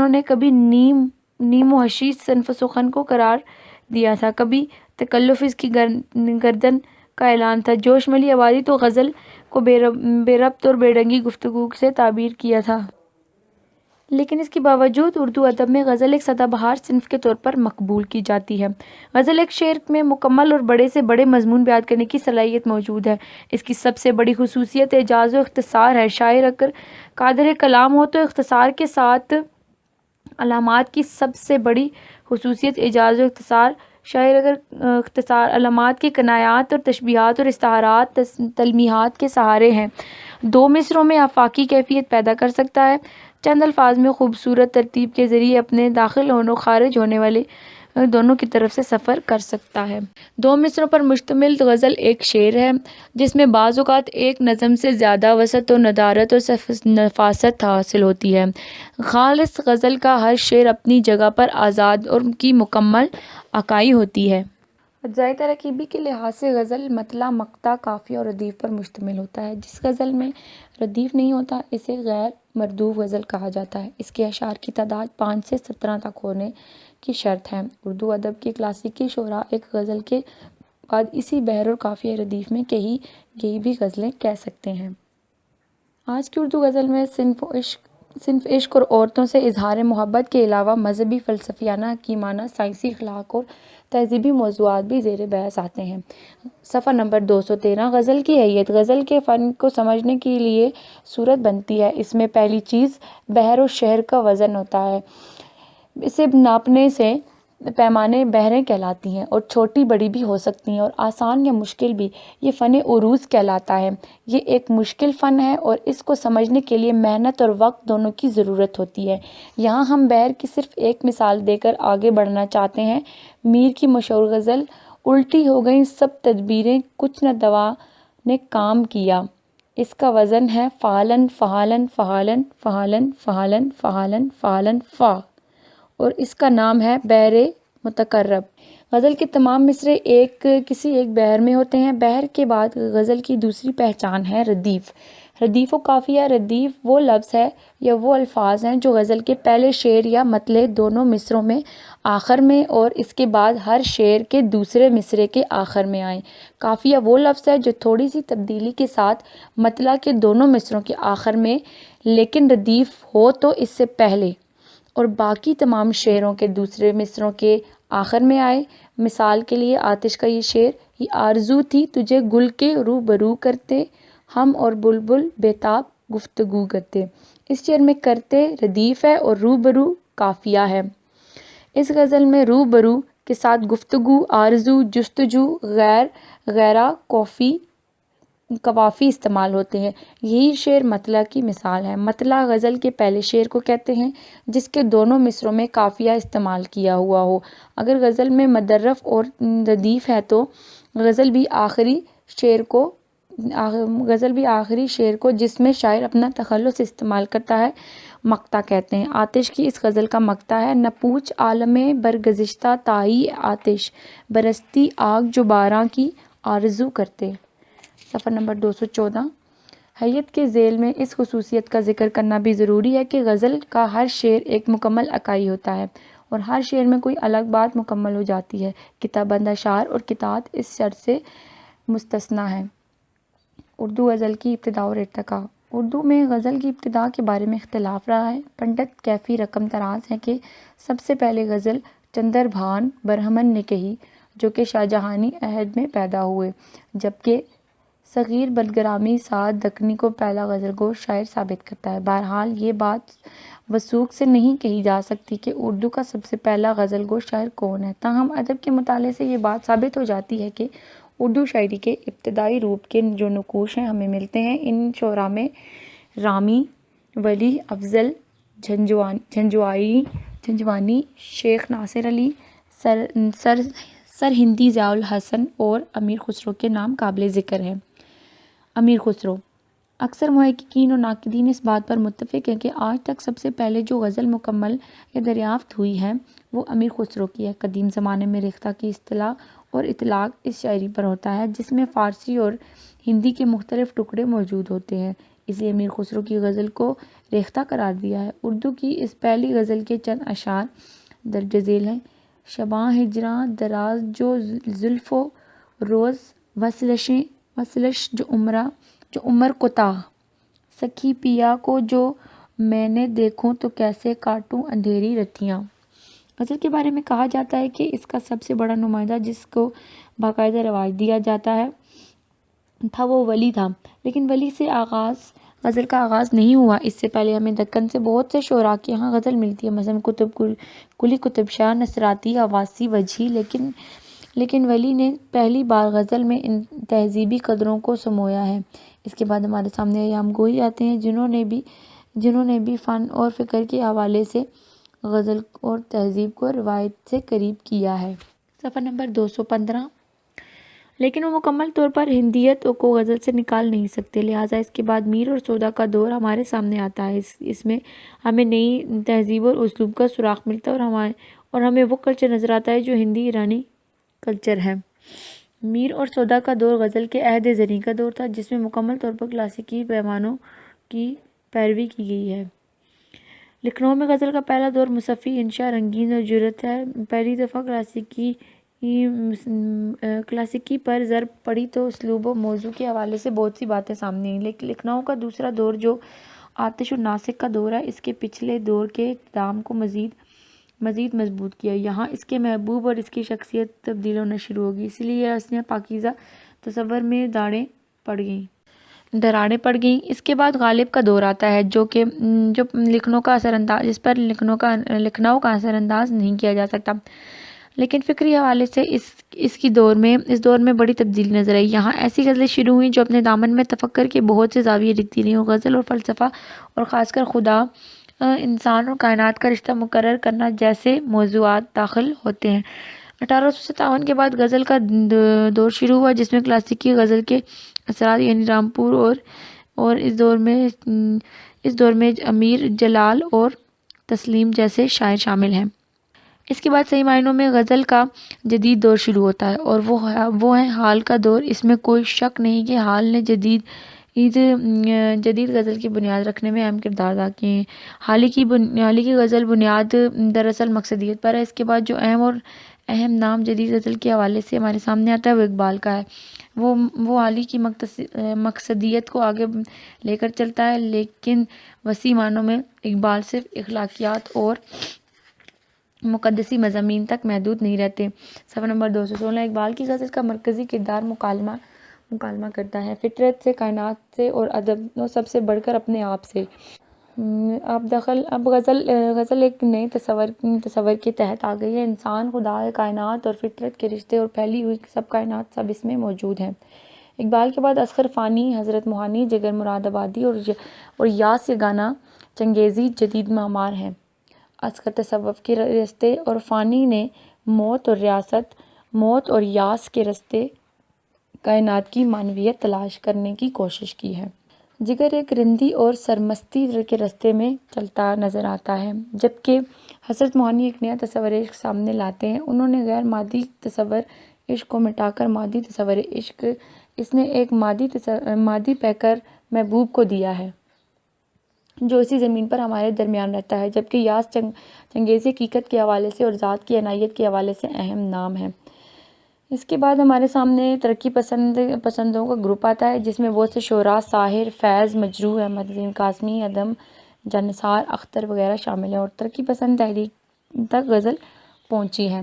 [SPEAKER 1] نے کبھی نیم و حشیش صنف سخن کو قرار دیا تھا، کبھی تکلف اس کی گردن کا اعلان تھا۔ جوش ملی آبادی تو غزل کو بے ربط اور بے ڈنگی گفتگو سے تعبیر کیا تھا۔ لیکن اس کے باوجود اردو ادب میں غزل ایک سدا بہار صنف کے طور پر مقبول کی جاتی ہے۔ غزل ایک شعر میں مکمل اور بڑے سے بڑے مضمون بیان کرنے کی صلاحیت موجود ہے۔ اس کی سب سے بڑی خصوصیت اعجاز و اختصار ہے۔ شاعر اگر قادر کلام ہو تو اختصار کے ساتھ علامات کی سب سے بڑی خصوصیت اعجاز و اختصار۔ شاعر اگر اختصار علامات کی کنایات اور تشبیہات اور استعارات تلمیحات کے سہارے ہیں، دو مصروں میں آفاقی کیفیت پیدا کر سکتا ہے، چند الفاظ میں خوبصورت ترتیب کے ذریعے اپنے داخل اور خارج ہونے والے دونوں کی طرف سے سفر کر سکتا ہے۔ دو مصروں پر مشتمل غزل ایک شعر ہے جس میں بعض اوقات ایک نظم سے زیادہ وسعت و ندارت اور نفاست حاصل ہوتی ہے۔ خالص غزل کا ہر شعر اپنی جگہ پر آزاد اور کی مکمل اکائی ہوتی ہے۔ اجزائے ترکیبی کے لحاظ سے غزل مطلع، مقطع، قافیہ اور ردیف پر مشتمل ہوتا ہے۔ جس غزل میں ردیف نہیں ہوتا اسے غیر مردوف غزل کہا جاتا ہے۔ اس کے اشعار کی تعداد 5 سے 17 تک ہونے کی شرط ہے۔ اردو ادب کے کلاسیکی شعراء ایک غزل کے بعد اسی بحر اور قافیہ ردیف میں کہی گئی بھی غزلیں کہہ سکتے ہیں۔ آج کی اردو غزل میں صنف عشق اور عورتوں سے اظہار محبت کے علاوہ مذہبی، فلسفیانہ، حکیمانہ، سائنسی، اخلاق اور تہذیبی موضوعات بھی زیر بحث آتے ہیں۔ صفحہ نمبر 213 غزل کی حیت۔ غزل کے فن کو سمجھنے کے لیے صورت بنتی ہے۔ اس میں پہلی چیز بحر و شہر کا وزن ہوتا ہے۔ اسے ناپنے سے پیمانے بحریں کہلاتی ہیں اور چھوٹی بڑی بھی ہو سکتی ہیں اور آسان یا مشکل بھی۔ یہ فن عروض کہلاتا ہے۔ یہ ایک مشکل فن ہے اور اس کو سمجھنے کے لیے محنت اور وقت دونوں کی ضرورت ہوتی ہے۔ یہاں ہم بحر کی صرف ایک مثال دے کر آگے بڑھنا چاہتے ہیں۔ میر کی مشہور غزل الٹی ہو گئیں سب تدبیریں کچھ نہ دوا نے کام کیا، اس کا وزن ہے فعلاً فعلاً فعلاً فعلاً فعلاً فعلاً فعلاً فا، اور اس کا نام ہے بحر متقرب۔ غزل کے تمام مصرے کسی ایک بحر میں ہوتے ہیں۔ بحر کے بعد غزل کی دوسری پہچان ہے ردیف۔ ردیف و قافیہ۔ ردیف وہ لفظ ہے یا وہ الفاظ ہیں جو غزل کے پہلے شعر یا مطلع دونوں مصروں میں آخر میں اور اس کے بعد ہر شعر کے دوسرے مصرے کے آخر میں آئیں۔ قافیہ وہ لفظ ہے جو تھوڑی سی تبدیلی کے ساتھ مطلع کے دونوں مصروں کے آخر میں لیکن ردیف ہو تو اس سے پہلے اور باقی تمام شعروں کے دوسرے مصروں کے آخر میں آئے۔ مثال کے لیے آتش کا یہ شعر، یہ آرزو تھی تجھے گل کے روبرو کرتے، ہم اور بلبل بےتاب گفتگو کرتے۔ اس شعر میں کرتے ردیف ہے اور روبرو قافیہ ہے۔ اس غزل میں روبرو کے ساتھ گفتگو، آرزو، جستجو، غیرہ قوافی استعمال ہوتے ہیں۔ یہی شعر مطلع کی مثال ہے۔ مطلع غزل کے پہلے شعر کو کہتے ہیں جس کے دونوں مصروں میں قافیہ استعمال کیا ہوا ہو۔ اگر غزل میں مدرف اور ردیف ہے تو غزل بھی آخری شعر کو جس میں شاعر اپنا تخلص استعمال کرتا ہے مقطع کہتے ہیں۔ آتش کی اس غزل کا مقطع ہے، نہ پوچھ عالم برگزشتہ تائی آتش، برستی آگ جو باراں کی آرزو کرتے۔ صفحہ نمبر 214 حیت کے ذیل میں اس خصوصیت کا ذکر کرنا بھی ضروری ہے کہ غزل کا ہر شعر ایک مکمل اکائی ہوتا ہے اور ہر شعر میں کوئی الگ بات مکمل ہو جاتی ہے۔ کتاب بند اشعار اور قطعات اس شرط سے مستثنیٰ ہیں۔ اردو غزل کی ابتدا اور ارتقاء۔ اردو میں غزل کی ابتدا کے بارے میں اختلاف رہا ہے۔ پنڈت کیفی رقم تراز ہیں کہ سب سے پہلے غزل چندر بھان برہمن نے کہی جو کہ شاہجہانی عہد میں پیدا ہوئے، جبکہ صغیر بلگرامی سعد دکنی کو پہلا غزل گو شاعر ثابت کرتا ہے۔ بہرحال یہ بات وثوق سے نہیں کہی جا سکتی کہ اردو کا سب سے پہلا غزل گو شاعر کون ہے، تاہم ادب کے مطالعے سے یہ بات ثابت ہو جاتی ہے کہ اردو شاعری کے ابتدائی روپ کے جو نقوش ہیں ہمیں ملتے ہیں، ان شعراء میں رامی، ولی افضل جھنجھوانی، شیخ ناصر علی، سرہندی ضیاء الحسن اور امیر خسرو کے نام قابل ذکر ہیں۔ امیر خسرو۔ اکثر محققین اور ناقدین اس بات پر متفق ہیں کہ آج تک سب سے پہلے جو غزل مکمل یا دریافت ہوئی ہے وہ امیر خسرو کی ہے۔ قدیم زمانے میں ریختہ کی اصطلاح اور اطلاق اس شاعری پر ہوتا ہے جس میں فارسی اور ہندی کے مختلف ٹکڑے موجود ہوتے ہیں، اس لیے امیر خسرو کی غزل کو ریختہ قرار دیا ہے۔ اردو کی اس پہلی غزل کے چند اشعار درج ذیل ہیں: شباں ہجراں دراز جو زلف و روز، وصلش جو عمر کوتاہ، سکھی پیا کو جو میں نے دیکھوں تو کیسے کاٹوں اندھیری رتیاں۔ غزل کے بارے میں کہا جاتا ہے کہ اس کا سب سے بڑا نمائندہ جس کو باقاعدہ رواج دیا جاتا ہے تھا وہ ولی تھا، لیکن ولی سے غزل کا آغاز نہیں ہوا۔ اس سے پہلے ہمیں دکن سے بہت سے شعراء کے یہاں غزل ملتی ہے، مثلاً قلی قطب شاہ، نصراتی، عباسی، وجیح، لیکن ولی نے پہلی بار غزل میں ان تہذیبی قدروں کو سمویا ہے۔ اس کے بعد ہمارے سامنے ایام گوئی آتے ہیں جنہوں نے بھی فن اور فکر کے حوالے سے غزل اور تہذیب کو روایت سے قریب کیا ہے۔ صفحہ نمبر 215۔ لیکن وہ مکمل طور پر ہندیت کو غزل سے نکال نہیں سکتے، لہٰذا اس کے بعد میر اور سودا کا دور ہمارے سامنے آتا ہے۔ اس میں ہمیں نئی تہذیب اور اسلوب کا سراغ ملتا ہے اور ہمیں وہ کلچر نظر آتا ہے جو ہندی ایرانی کلچر ہے۔ میر اور سودا کا دور غزل کے عہد زریں کا دور تھا، جس میں مکمل طور پر کلاسیکی پیمانوں کی پیروی کی گئی ہے۔ لکھنؤ میں غزل کا پہلا دور مصفی، انشا، رنگین اور جرأت ہے۔ پہلی دفعہ کلاسیکی پر ضرب پڑی تو اسلوب و موضوع کے حوالے سے بہت سی باتیں سامنے آئیں۔ لکھنؤ کا دوسرا دور جو آتش و ناسک کا دور ہے، اس کے پچھلے دور کے اقتدام کو مزید مضبوط کیا۔ یہاں اس کے محبوب اور اس کی شخصیت تبدیل ہونا شروع ہوگی، اس لیے یہ حسن پاکیزہ تصور میں دراڑیں پڑ گئیں۔ اس کے بعد غالب کا دور آتا ہے جو لکھنؤ کا اثر انداز نہیں کیا جا سکتا، لیکن فکری حوالے سے اس دور میں بڑی تبدیلی نظر آئی۔ یہاں ایسی غزلیں شروع ہوئیں جو اپنے دامن میں تفکر کے بہت سے زاویے رکھتی رہیں۔ غزل اور فلسفہ اور خاص کر خدا، انسان اور کائنات کا رشتہ مقرر کرنا جیسے موضوعات داخل ہوتے ہیں۔ 1857 کے بعد غزل کا دور شروع ہوا جس میں کلاسیکی غزل کے اثرات یعنی رامپور اور اس دور میں امیر جلال اور تسلیم جیسے شاعر شامل ہیں۔ اس کے بعد صحیح معنوں میں غزل کا جدید دور شروع ہوتا ہے اور وہ ہے حال کا دور۔ اس میں کوئی شک نہیں کہ حال نے جدید غزل کی بنیاد رکھنے میں اہم کردار ادا کیے ہیں۔ حالی کی غزل بنیاد دراصل مقصدیت پر ہے۔ اس کے بعد جو اہم نام جدید غزل کے حوالے سے ہمارے سامنے آتا ہے وہ اقبال کا ہے۔ وہ حالی کی مقصدیت کو آگے لے کر چلتا ہے، لیکن وسیع معنوں میں اقبال صرف اخلاقیات اور مقدسی مضامین تک محدود نہیں رہتے۔ صفحہ نمبر 216۔ اقبال کی غزل کا مرکزی کردار مکالمہ کرتا ہے، فطرت سے، کائنات سے اور ادب سب سے بڑھ کر اپنے آپ سے۔ اب غزل ایک نئے تصور کے تحت آ گئی ہے۔ انسان، خدا، کائنات اور فطرت کے رشتے اور پھیلی ہوئی سب کائنات سب اس میں موجود ہیں۔ اقبال کے بعد اصغر فانی، حضرت موہانی، جگر مراد آبادی اور یاس یگانہ چنگیزی جدید معمار ہیں۔ اصغر تصوف کے رستے اور فانی نے موت اور یاس کے رستے کائنات کی معنویت تلاش کرنے کی کوشش کی ہے۔ جگر ایک رندی اور سرمستی کے رستے میں چلتا نظر آتا ہے، جبکہ حضرت موہانی ایک نیا تصور عشق سامنے لاتے ہیں۔ انہوں نے غیر مادی تصور عشق کو مٹا کر مادی تصور عشق، اس نے ایک مادی پیکر محبوب کو دیا ہے جو اسی زمین پر ہمارے درمیان رہتا ہے، جبکہ یاس چنگیزی حقیقت کے حوالے سے اور ذات کی عنایت کے حوالے سے اہم نام ہے۔ اس کے بعد ہمارے سامنے ترقی پسندوں کا گروپ آتا ہے جس میں بہت سے شعراء، ساحر، فیض، مجروح، احمد عظیم قاسمی، ادم جانثار، اختر وغیرہ شامل ہیں اور ترقی پسند تحریک تک غزل پہنچی ہے۔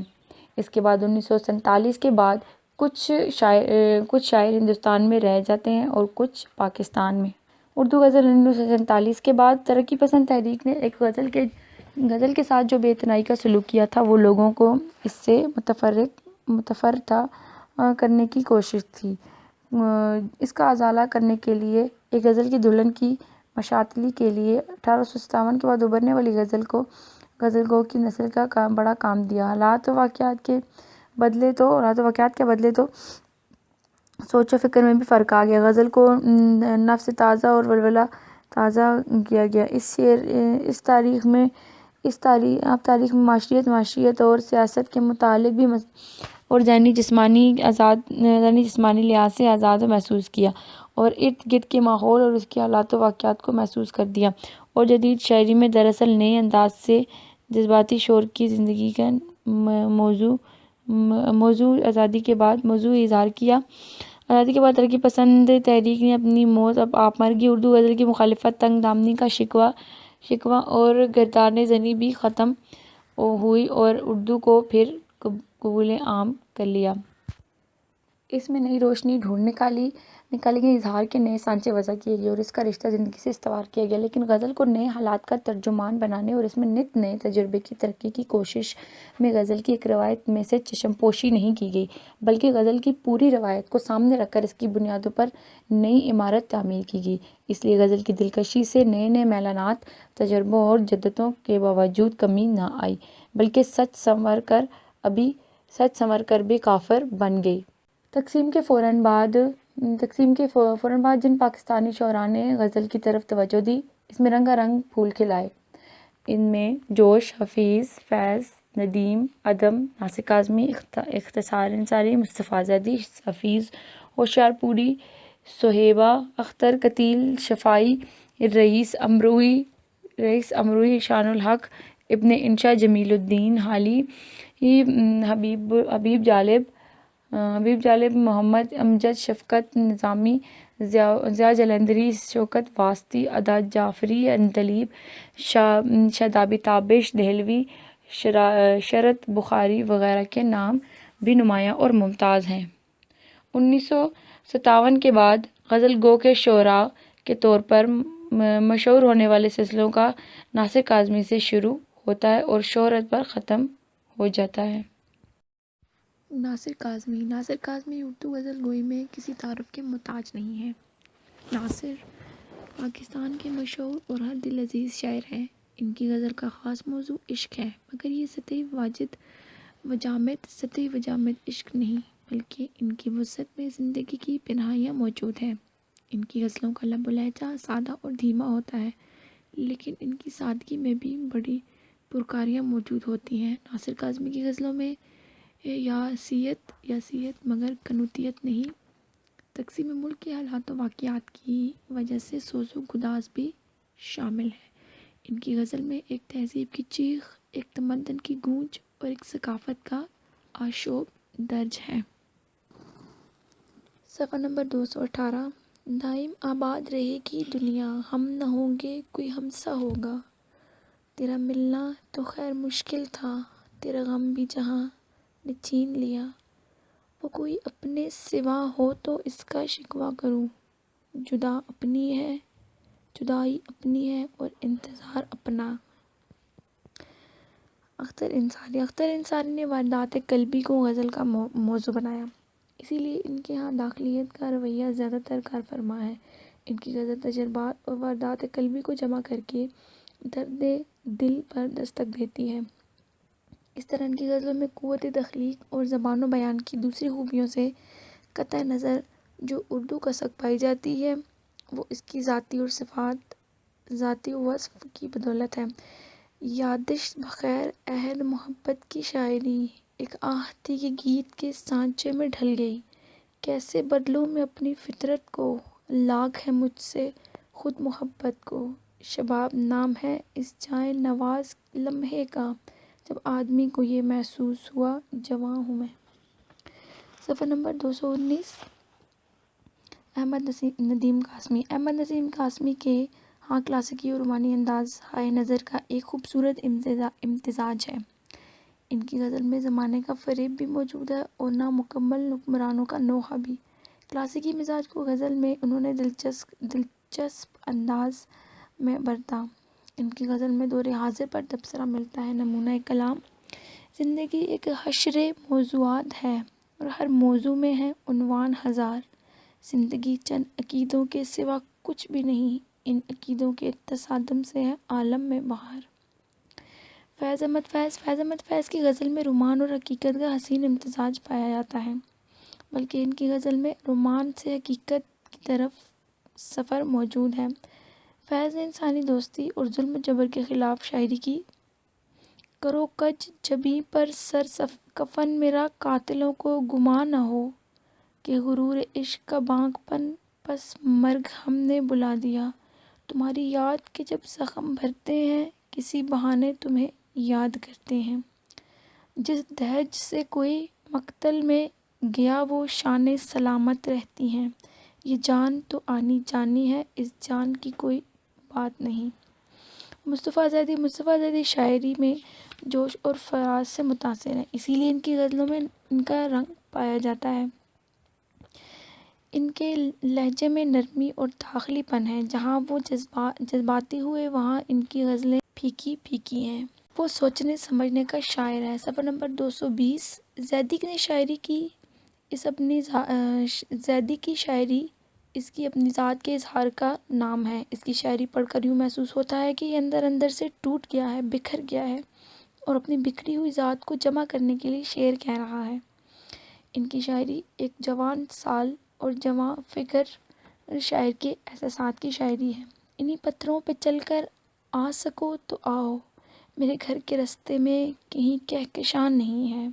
[SPEAKER 1] اس کے بعد 1947 کے بعد کچھ شاعر ہندوستان میں رہ جاتے ہیں اور کچھ پاکستان میں۔ اردو غزل 1947 کے بعد ترقی پسند تحریک نے ایک غزل کے ساتھ جو بے اتنائی کا سلوک کیا تھا وہ لوگوں کو اس سے متفرقہ کرنے کی کوشش تھی۔ اس کا ازالہ کرنے کے لیے ایک غزل کی دلہن کی مشاطلی کے لیے 1857 کے بعد ابھرنے والی غزل گو کی نسل کا بڑا کام دیا۔ حالات و واقعات کے بدلے تو سوچ و فکر میں بھی فرق آ گیا۔ غزل کو نفس تازہ اور ولولہ تازہ کیا گیا۔ اس تاریخ میں معاشیت اور سیاست کے متعلق بھی اور ذہنی جسمانی لحاظ سے آزاد محسوس کیا، اور ارد گرد کے ماحول اور اس کے حالات و واقعات کو محسوس کر دیا، اور جدید شاعری میں دراصل نئے انداز سے جذباتی شعور کی زندگی کا موضوع آزادی کے بعد اظہار کیا۔ آزادی کے بعد ترقی پسند تحریک نے اپنی موت اب آپ مر گئی اردو غزل کی مخالفت، تنگ دامنی کا شکوہ اور گردان زنی بھی ختم ہوئی اور اردو کو پھر قبول عام کر لیا۔ اس میں نئی روشنی ڈھونڈ نکالی گئی، اظہار کے نئے سانچے وضع کیے گئے اور اس کا رشتہ زندگی سے استوار کیا گیا، لیکن غزل کو نئے حالات کا ترجمان بنانے اور اس میں نت نئے تجربے کی ترقی کی کوشش میں غزل کی ایک روایت میں سے چشم پوشی نہیں کی گئی، بلکہ غزل کی پوری روایت کو سامنے رکھ کر اس کی بنیادوں پر نئی عمارت تعمیر کی گئی۔ اس لیے غزل کی دلکشی سے نئے میلانات، تجربوں اور جدتوں کے باوجود کمی نہ آئی، بلکہ سچ سنور کر بھی کافر بن گئی۔ تقسیم کے فوراً بعد جن پاکستانی شعراء نے غزل کی طرف توجہ دی، اس میں رنگا رنگ پھول کھلائے۔ ان میں جوش، حفیظ، فیض، ندیم، عدم، ناصر کاظمی، اختصار انصاری، مصطفیٰ زیدی، حفیظ ہوشیار پوری، صہیبہ اختر، کتیل شفاعی، رئیس امروئی، شان الحق، ابن انشا، جمیل الدین حالی، حبیب جالب، محمد امجد، شفقت نظامی، ضیاء جلندری، شوکت واسطی، ادا جعفری، عندلیب، شادابی تابش، دہلوی، شرط بخاری وغیرہ کے نام بھی نمایاں اور ممتاز ہیں۔ 1957 کے بعد غزل گو کے شعراء کے طور پر مشہور ہونے والے سلسلوں کا ناصر کاظمی سے شروع ہوتا ہے اور شہرت پر ختم ہو جاتا ہے۔ ناصر کاظمی اردو غزل گوئی میں کسی تعارف کے محتاج نہیں ہیں۔ ناصر پاکستان کے مشہور اور ہر دل عزیز شاعر ہیں۔ ان کی غزل کا خاص موضوع عشق ہے، مگر یہ سطحی وجامد عشق نہیں، بلکہ ان کی وسعت میں زندگی کی پنہائیاں موجود ہیں۔ ان کی غزلوں کا لب و لہجہ سادہ اور دھیما ہوتا ہے، لیکن ان کی سادگی میں بھی بڑی پرکاریاں موجود ہوتی ہیں۔ ناصر کاظمی کی غزلوں میں یاسیت مگر کنوتیت نہیں، تقسیم ملک کے حالات و واقعات کی وجہ سے سوز و گداز بھی شامل ہے۔ ان کی غزل میں ایک تہذیب کی چیخ، ایک تمدن کی گونج اور ایک ثقافت کا آشوب درج ہے۔ صفحہ نمبر 218۔ دائم آباد رہے گی دنیا، ہم نہ ہوں گے کوئی ہم سا ہوگا، تیرا ملنا تو خیر مشکل تھا، تیرا غم بھی جہاں نے چھین لیا، وہ کوئی اپنے سوا ہو تو اس کا شکوہ کروں، جدائی اپنی ہے اور انتظار اپنا۔ اختر انصاری نے واردات قلبی کو غزل کا موضوع بنایا، اسی لیے ان کے ہاں داخلیت کا رویہ زیادہ تر کار فرما ہے۔ ان کی غزل تجربات اور واردات قلبی کو جمع کر کے درد دل پر دستک دیتی ہے۔ اس طرح ان کی غزلوں میں قوت تخلیق اور زبان و بیان کی دوسری خوبیوں سے قطع نظر جو اردو کسک پائی جاتی ہے، وہ اس کی ذاتی وصف کی بدولت ہے۔ یادش بخیر عہد محبت کی شاعری، ایک آہتی کے گیت کے سانچے میں ڈھل گئی، کیسے بدلوں میں اپنی فطرت کو، لاگ ہے مجھ سے خود محبت کو، شباب نام ہے اس جائے نواز لمحے کا، جب آدمی کو یہ محسوس ہوا جواں ہوں میں۔ صفحہ نمبر 219۔ احمد نسیم قاسمی کے ہاں کلاسیکی اور رومانی انداز ہائے نظر کا ایک خوبصورت امتزاج ہے۔ ان کی غزل میں زمانے کا فریب بھی موجود ہے اور نامکمل حکمرانوں کا نوحہ بھی۔ کلاسیکی مزاج کو غزل میں انہوں نے دلچسپ انداز میں برتا۔ ان کی غزل میں دور حاضر پر تبصرہ ملتا ہے۔ نمونۂ کلام: زندگی ایک حشرِ موضوعات ہے اور ہر موضوع میں ہے عنوان ہزار، زندگی چند عقیدوں کے سوا کچھ بھی نہیں، ان عقیدوں کے تصادم سے ہے عالم میں بہار۔ فیض احمد فیض کی غزل میں رومان اور حقیقت کا حسین امتزاج پایا جاتا ہے، بلکہ ان کی غزل میں رومان سے حقیقت کی طرف سفر موجود ہے۔ فیض نے انسانی دوستی اور ظلم و جبر کے خلاف شاعری کی، کرو کج جبیں پر سر کفن میرا، قاتلوں کو گما نہ ہو کہ غرور عشق کا بانگ پن پس مرگ ہم نے بلا دیا۔ تمہاری یاد کے جب زخم بھرتے ہیں، کسی بہانے تمہیں یاد کرتے ہیں۔ جس دہج سے کوئی مقتل میں گیا، وہ شان سلامت رہتی ہیں۔ یہ جان تو آنی جانی ہے، اس جان کی کوئی بات نہیں۔ مصطفیٰ زیدی شاعری میں جوش اور فراز سے متاثر ہیں، اسی لیے ان کی غزلوں میں ان کا رنگ پایا جاتا ہے۔ ان کے لہجے میں نرمی اور داخلی پن ہے۔ جہاں وہ جذباتی ہوئے، وہاں ان کی غزلیں پھیکی پھیکی ہیں۔ وہ سوچنے سمجھنے کا شاعر ہے۔ صفحہ نمبر 220۔ زیدی نے شاعری کی زیدی کی شاعری اس کی اپنی ذات کے اظہار کا نام ہے۔ اس کی شاعری پڑھ کر یوں محسوس ہوتا ہے کہ یہ اندر اندر سے ٹوٹ گیا ہے، بکھر گیا ہے اور اپنی بکھری ہوئی ذات کو جمع کرنے کے لیے شعر کہہ رہا ہے۔ ان کی شاعری ایک جوان سال اور جواں فکر شاعر کے احساسات کی شاعری ہے۔ انہی پتھروں پہ چل کر آ سکو تو آؤ، میرے گھر کے رستے میں کہیں کہکشان نہیں ہے۔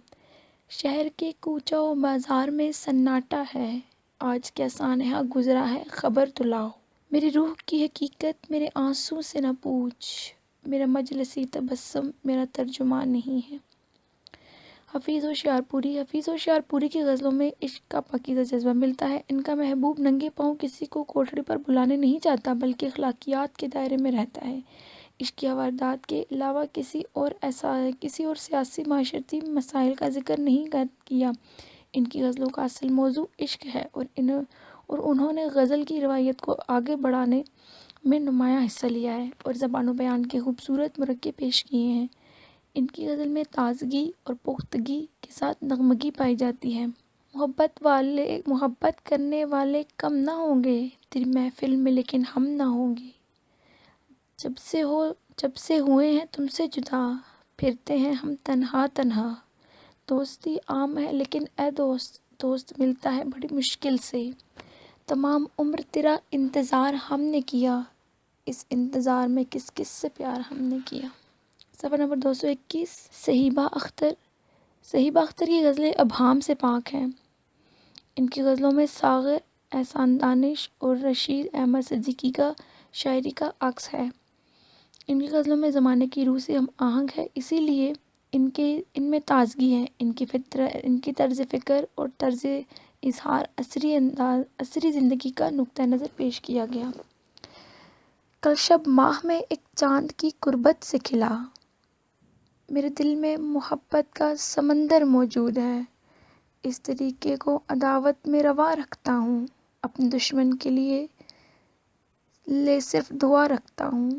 [SPEAKER 1] شہر کے کوچہ و بازار میں سناٹا ہے، آج کیا سانحہ گزرا ہے خبر تو لاؤ۔ میری روح کی حقیقت میرے آنسوں سے نہ پوچھ، میرا مجلسی تبسم میرا ترجمان نہیں ہے۔ حفیظ ہوشیارپوری کی غزلوں میں عشق کا پاکیزہ جذبہ ملتا ہے۔ ان کا محبوب ننگے پاؤں کسی کو کوٹھڑی پر بلانے نہیں جاتا، بلکہ اخلاقیات کے دائرے میں رہتا ہے۔ عشقیہ واردات کے علاوہ کسی اور سیاسی معاشرتی مسائل کا ذکر نہیں کیا۔ ان کی غزلوں کا اصل موضوع عشق ہے اور انہوں نے غزل کی روایت کو آگے بڑھانے میں نمایاں حصہ لیا ہے اور زبان و بیان کے خوبصورت مرکب پیش کیے ہیں۔ ان کی غزل میں تازگی اور پختگی کے ساتھ نغمگی پائی جاتی ہے۔ محبت کرنے والے کم نہ ہوں گے تیری محفل میں، لیکن ہم نہ ہوں گے۔ جب سے ہوئے ہیں تم سے جدا، پھرتے ہیں ہم تنہا تنہا۔ دوستی عام ہے لیکن اے دوست ملتا ہے بڑی مشکل سے۔ تمام عمر تیرا انتظار ہم نے کیا، اس انتظار میں کس کس سے پیار ہم نے کیا۔ صفحہ نمبر 221۔ صہیبہ اختر کی غزلیں ابہام سے پاک ہیں۔ ان کی غزلوں میں ساغر احسان دانش اور رشید احمد صدیقی کا شاعری کا عکس ہے۔ ان کی غزلوں میں زمانے کی روح سے ہم آہنگ ہے، اسی لیے ان میں تازگی ہے۔ ان کی طرز فکر اور طرز اظہار عصری زندگی کا نقطہ نظر پیش کیا گیا۔ کل شب ماہ میں ایک چاند کی قربت سے کھلا، میرے دل میں محبت کا سمندر موجود ہے۔ اس طریقے کو عداوت میں روا رکھتا ہوں، اپنے دشمن کے لیے صرف دعا رکھتا ہوں۔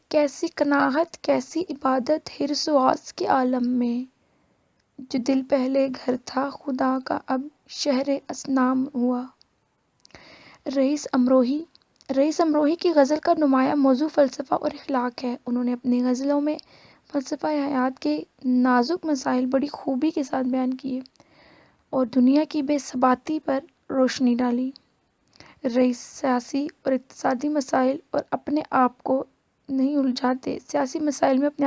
[SPEAKER 1] کیسی قناعت، کیسی عبادت حرص و آز کے عالم میں، جو دل پہلے گھر تھا خدا کا اب شہر اصنام ہوا۔ رئیس امروہی کی غزل کا نمایاں موضوع فلسفہ اور اخلاق ہے۔ انہوں نے اپنی غزلوں میں فلسفہ حیات کے نازک مسائل بڑی خوبی کے ساتھ بیان کیے اور دنیا کی بے ثباتی پر روشنی ڈالی۔ رئیس سیاسی اور اقتصادی مسائل میں اپنے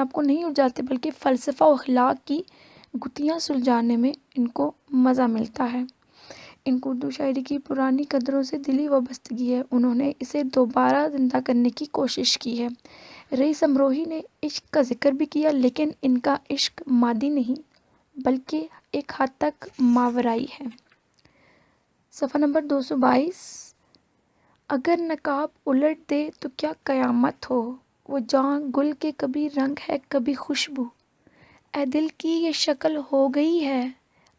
[SPEAKER 1] آپ کو نہیں الجھاتے بلکہ فلسفہ و اخلاق کی گتھیاں سلجھانے میں ان کو مزہ ملتا ہے۔ ان کو اردو شاعری کی پرانی قدروں سے دلی وابستگی ہے، انہوں نے اسے دوبارہ زندہ کرنے کی کوشش کی ہے۔ رئیس امروہی نے عشق کا ذکر بھی کیا، لیکن ان کا عشق مادی نہیں بلکہ ایک حد تک ماورائی ہے۔ صفحہ نمبر 222۔ اگر نقاب الٹ دے تو کیا قیامت ہو، وہ جاں گل کے کبھی رنگ ہے کبھی خوشبو۔ اے دل کی یہ شکل ہو گئی ہے،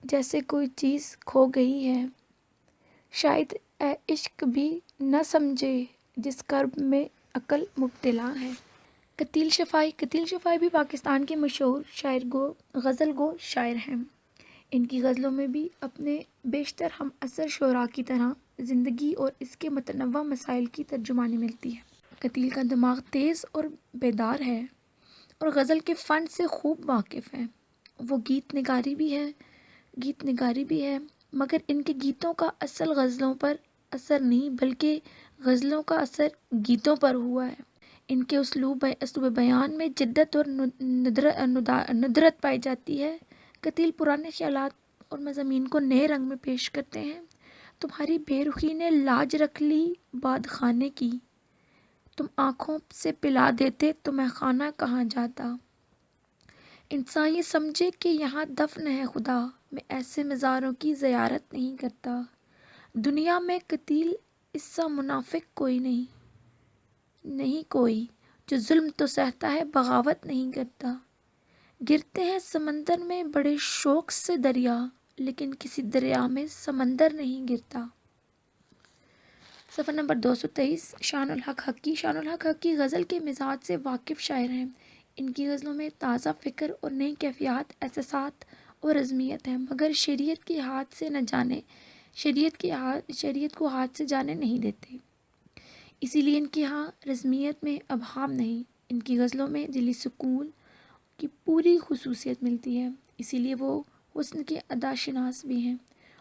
[SPEAKER 1] جیسے کوئی چیز کھو گئی ہے۔ شاید اے عشق بھی نہ سمجھے، جس کرب میں عقل مبتلا ہے۔ قتیل شفائی بھی پاکستان کے مشہور غزل گو شاعر ہیں۔ ان کی غزلوں میں بھی اپنے بیشتر ہم عصر شعراء کی طرح زندگی اور اس کے متنوع مسائل کی ترجمانی ملتی ہے۔ قتیل کا دماغ تیز اور بیدار ہے اور غزل کے فن سے خوب واقف ہے۔ وہ گیت نگاری بھی ہے، مگر ان کے گیتوں کا اثر غزلوں پر اثر نہیں بلکہ غزلوں کا اثر گیتوں پر ہوا ہے۔ ان کے اسلوب بیان میں جدت اور ندرت پائی جاتی ہے۔ قتیل پرانے خیالات اور مضامین کو نئے رنگ میں پیش کرتے ہیں۔ تمہاری بے رخی نے لاج رکھ لی باد خانے کی، تم آنکھوں سے پلا دیتے تو میں خانہ کہاں جاتا۔ انسان یہ سمجھے کہ یہاں دفن ہے خدا، میں ایسے مزاروں کی زیارت نہیں کرتا۔ دنیا میں قتیل اس سا منافق کوئی نہیں کوئی، جو ظلم تو سہتا ہے بغاوت نہیں کرتا۔ گرتے ہیں سمندر میں بڑے شوق سے دریا، لیکن کسی دریا میں سمندر نہیں گرتا۔ صفحہ نمبر 223 شان الحق حقی۔ شان الحق حقی غزل کے مزاج سے واقف شاعر ہیں۔ ان کی غزلوں میں تازہ فکر اور نئی کیفیات، احساسات اور عظمیت ہے، مگر شریعت کے ہاتھ سے نہ جانے، شریعت کو ہاتھ سے جانے نہیں دیتے۔ اسی لیے ان کے ہاں رزمیت میں ابہام نہیں۔ ان کی غزلوں میں دلی سکون کی پوری خصوصیت ملتی ہے، اسی لیے وہ حسن کے ادا شناس بھی ہیں